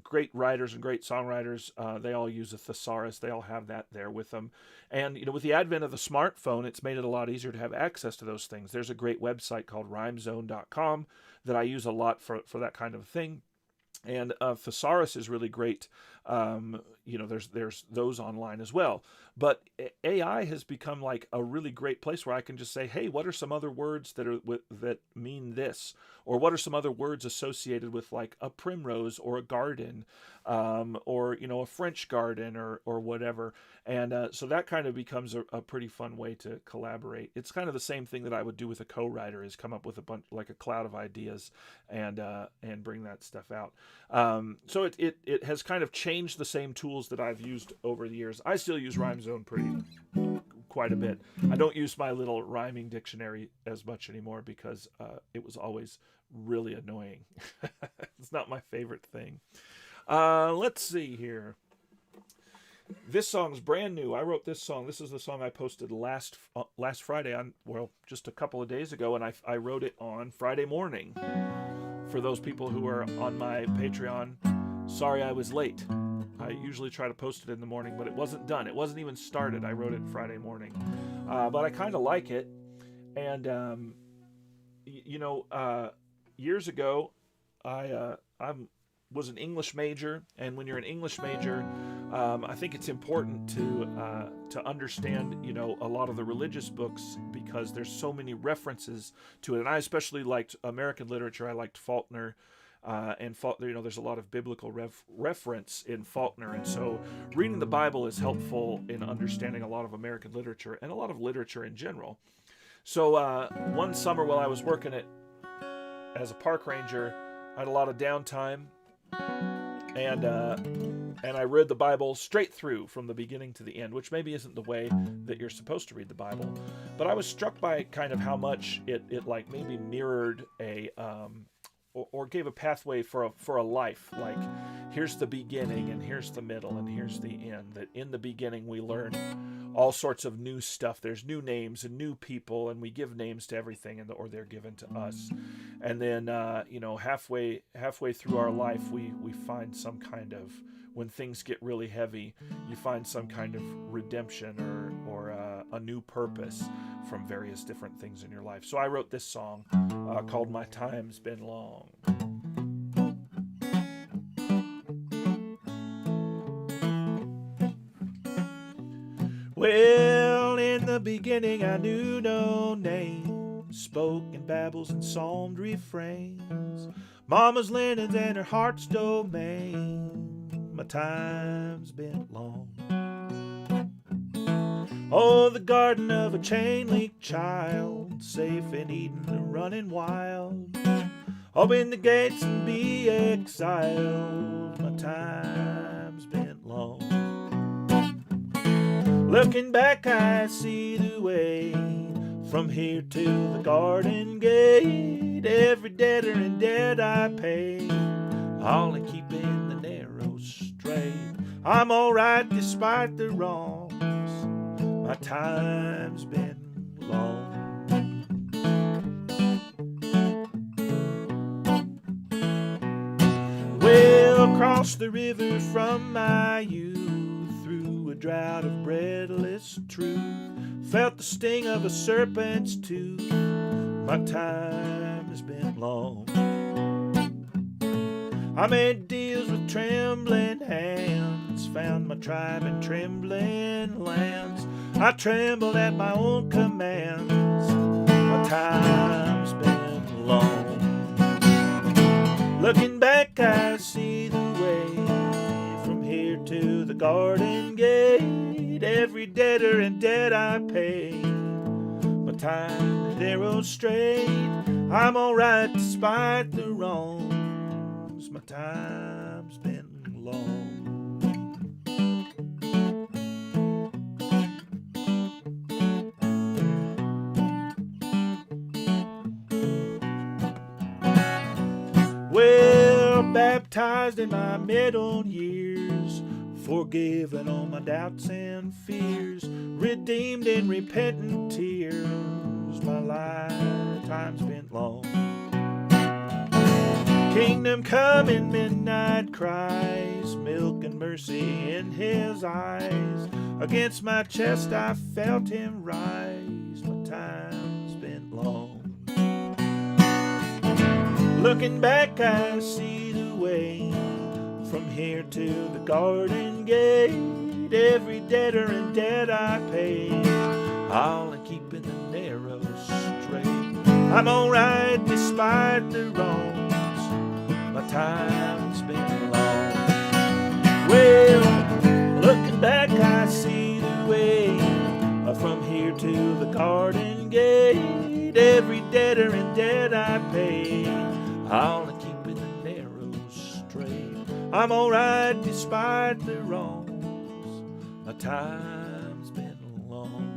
great writers and great songwriters, they all use a thesaurus. They all have that there with them. And with the advent of the smartphone, it's made it a lot easier to have access to those things. There's a great website called rhymezone.com that I use a lot for that kind of thing. And thesaurus is really great. There's those online as well. But AI has become like a really great place where I can just say, hey, what are some other words that mean this? Or what are some other words associated with like a primrose or a garden, or a French garden or whatever. And so that kind of becomes a pretty fun way to collaborate. It's kind of the same thing that I would do with a co-writer, is come up with a bunch, like a cloud of ideas, and bring that stuff out. So it has kind of changed the same tools that I've used over the years. I still use RhymeZone quite a bit. I don't use my little rhyming dictionary as much anymore because it was always really annoying. It's not my favorite thing. Let's see here. This song's brand new. I wrote this song. This is the song I posted last Friday just a couple of days ago, and I wrote it on Friday morning. For those people who are on my Patreon, sorry I was late. I usually try to post it in the morning, but it wasn't done. It wasn't even started. I wrote it Friday morning. But I kind of like it. And, years ago, I was an English major. And when you're an English major, I think it's important to understand, a lot of the religious books, because there's so many references to it. And I especially liked American literature. I liked Faulkner. And Faulkner, there's a lot of biblical reference in Faulkner, and so reading the Bible is helpful in understanding a lot of American literature and a lot of literature in general. So one summer while I was working as a park ranger, I had a lot of downtime, and and I read the Bible straight through from the beginning to the end, which maybe isn't the way that you're supposed to read the Bible. But I was struck by kind of how much it like maybe mirrored a or gave a pathway for a life. Like, here's the beginning, and here's the middle, and here's the end. That in the beginning we learn all sorts of new stuff. There's new names and new people, and we give names to everything, or they're given to us. And then halfway through our life, we find some kind of, when things get really heavy, you find some kind of redemption or a new purpose from various different things in your life. So I wrote this song called "My Time's Been Long." Well, in the beginning I knew no name, spoke in babbles and psalmed refrains, Mama's linens and her heart's domain. My time's been long. Oh, the garden of a chain-link child, safe in Eden and running wild. Open the gates and be exiled. My time's been long. Looking back, I see the way from here to the garden gate. Every debtor and debt I pay, all in keeping the narrow straight. I'm alright despite the wrongs. My time's been long. Well, across the river from my youth, through a drought of breadless truth, felt the sting of a serpent's tooth. My time has been long. I made deals with trembling hands, found my tribe in trembling lands. I trembled at my own commands. My time's been long. Looking back, I see the way from here to the garden gate. Every debtor and debt I pay. My time narrows straight. I'm alright despite the wrongs. My time's been long. Well, baptized in my middle years, forgiven all my doubts and fears, redeemed in repentant tears. My lifetime's been long. Kingdom come in midnight cries, milk and mercy in his eyes. Against my chest I felt him rise. My time's been long. Looking back, I see the way from here to the garden gate. Every debtor and debt I pay, all in keeping the narrow straight. I'm alright despite the wrongs. My time's been long. Well, looking back, I see the way from here to the garden gate. Every debtor and debt I pay, all in keeping the narrow straight. I'm alright despite the wrongs. My time's been long.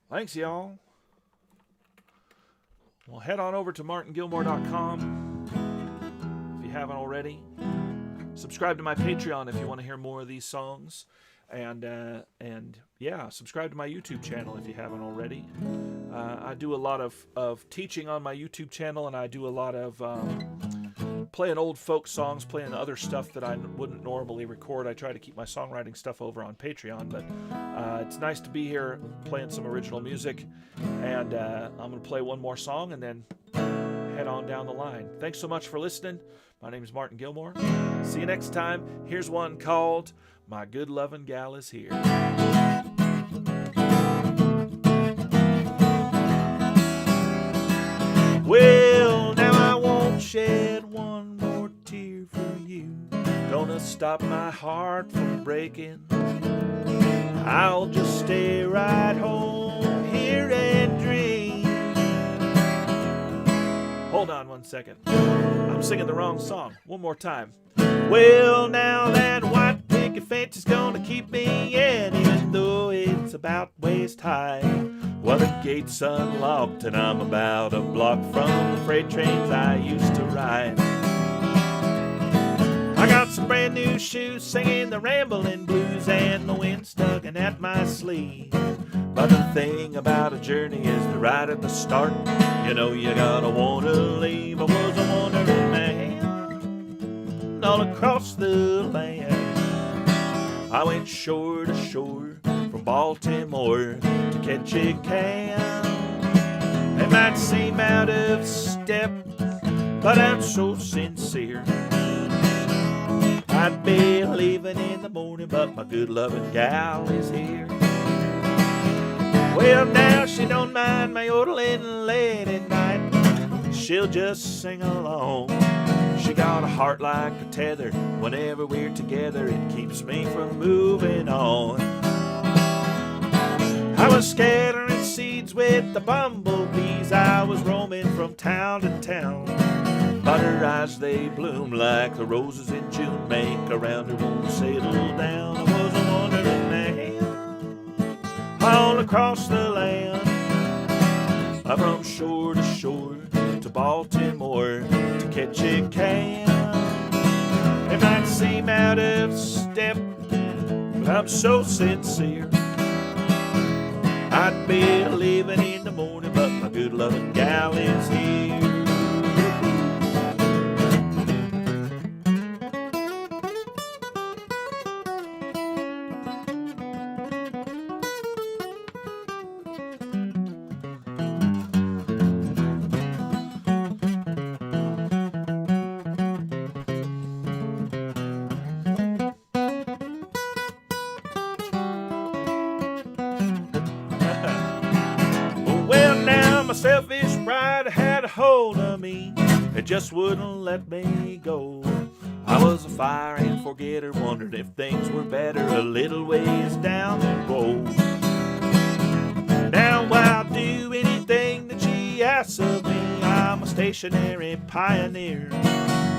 Thanks, y'all. Well, head on over to martingilmore.com if you haven't already. Subscribe to my Patreon if you want to hear more of these songs, and yeah, subscribe to my YouTube channel if you haven't already. I do a lot of teaching on my YouTube channel, and I do a lot of playing old folk songs, playing other stuff that I wouldn't normally record. I try to keep my songwriting stuff over on Patreon, but it's nice to be here playing some original music, and I'm going to play one more song and then head on down the line. Thanks so much for listening. My name is Martin Gilmore. See you next time. Here's one called My Good Lovin' Gal Is Here. Well, now I won't shed one more tear for you. Gonna stop my heart from breaking. I'll just stay right home 1 second. I'm singing the wrong song. One more time. Well, now that white picket fence is gonna keep me in, even though it's about waist high. Well, the gate's unlocked and I'm about a block from the freight trains I used to ride. I got some brand new shoes singing the rambling blues, and the wind's tugging at my sleeve. But the thing about a journey is that right at the start, you know you gotta wanna leave. I was a wandering man all across the land. I went shore to shore from Baltimore to catch a can. It might seem out of step, but I'm so sincere. I'd be leaving in the morning, but my good loving gal is here. Well, now she don't mind my yodeling late at night. She'll just sing along. She got a heart like a tether. Whenever we're together, it keeps me from moving on. I was scattering seeds with the bumblebees. I was roaming from town to town. But her eyes, they bloom like the roses in June. Make around her, won't settle down. I was a wandering man all across the land. From shore to shore to Baltimore to catch a can. It might seem out of step, but I'm so sincere. I'd be leaving in the morning, but my good loving gal is here. Selfish pride had a hold of me. It just wouldn't let me go. I was a fire and forgetter, wondered if things were better a little ways down the road. Now I'll do anything that she asks of me. I'm a stationary pioneer.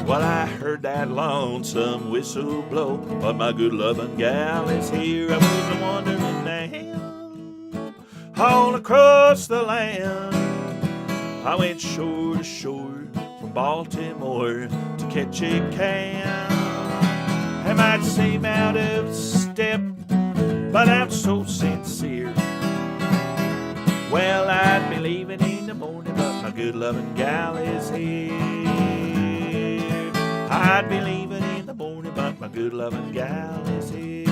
Well, I heard that lonesome whistle blow, but my good loving gal is here. I was a wandering man all across the land. I went shore to shore from Baltimore to catch a can. It might seem out of step, but I'm so sincere. Well, I'd be leaving in the morning, but my good loving gal is here. I'd be leaving in the morning, but my good loving gal is here.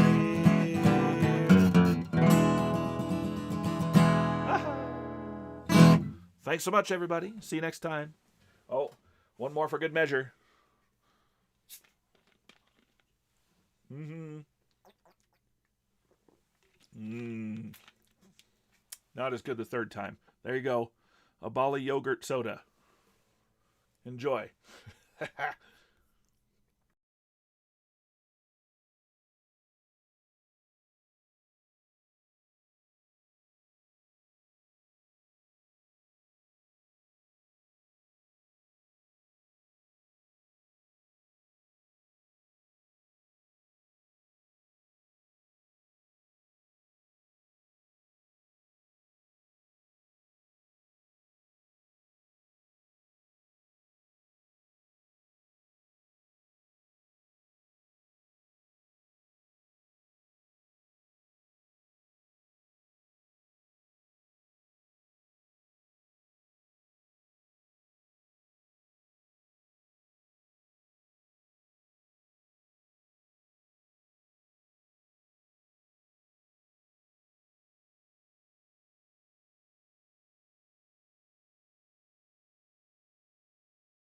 Thanks so much, everybody. See you next time. Oh, one more for good measure. Not as good the third time. There you go. Abali Yogurt Soda. Enjoy.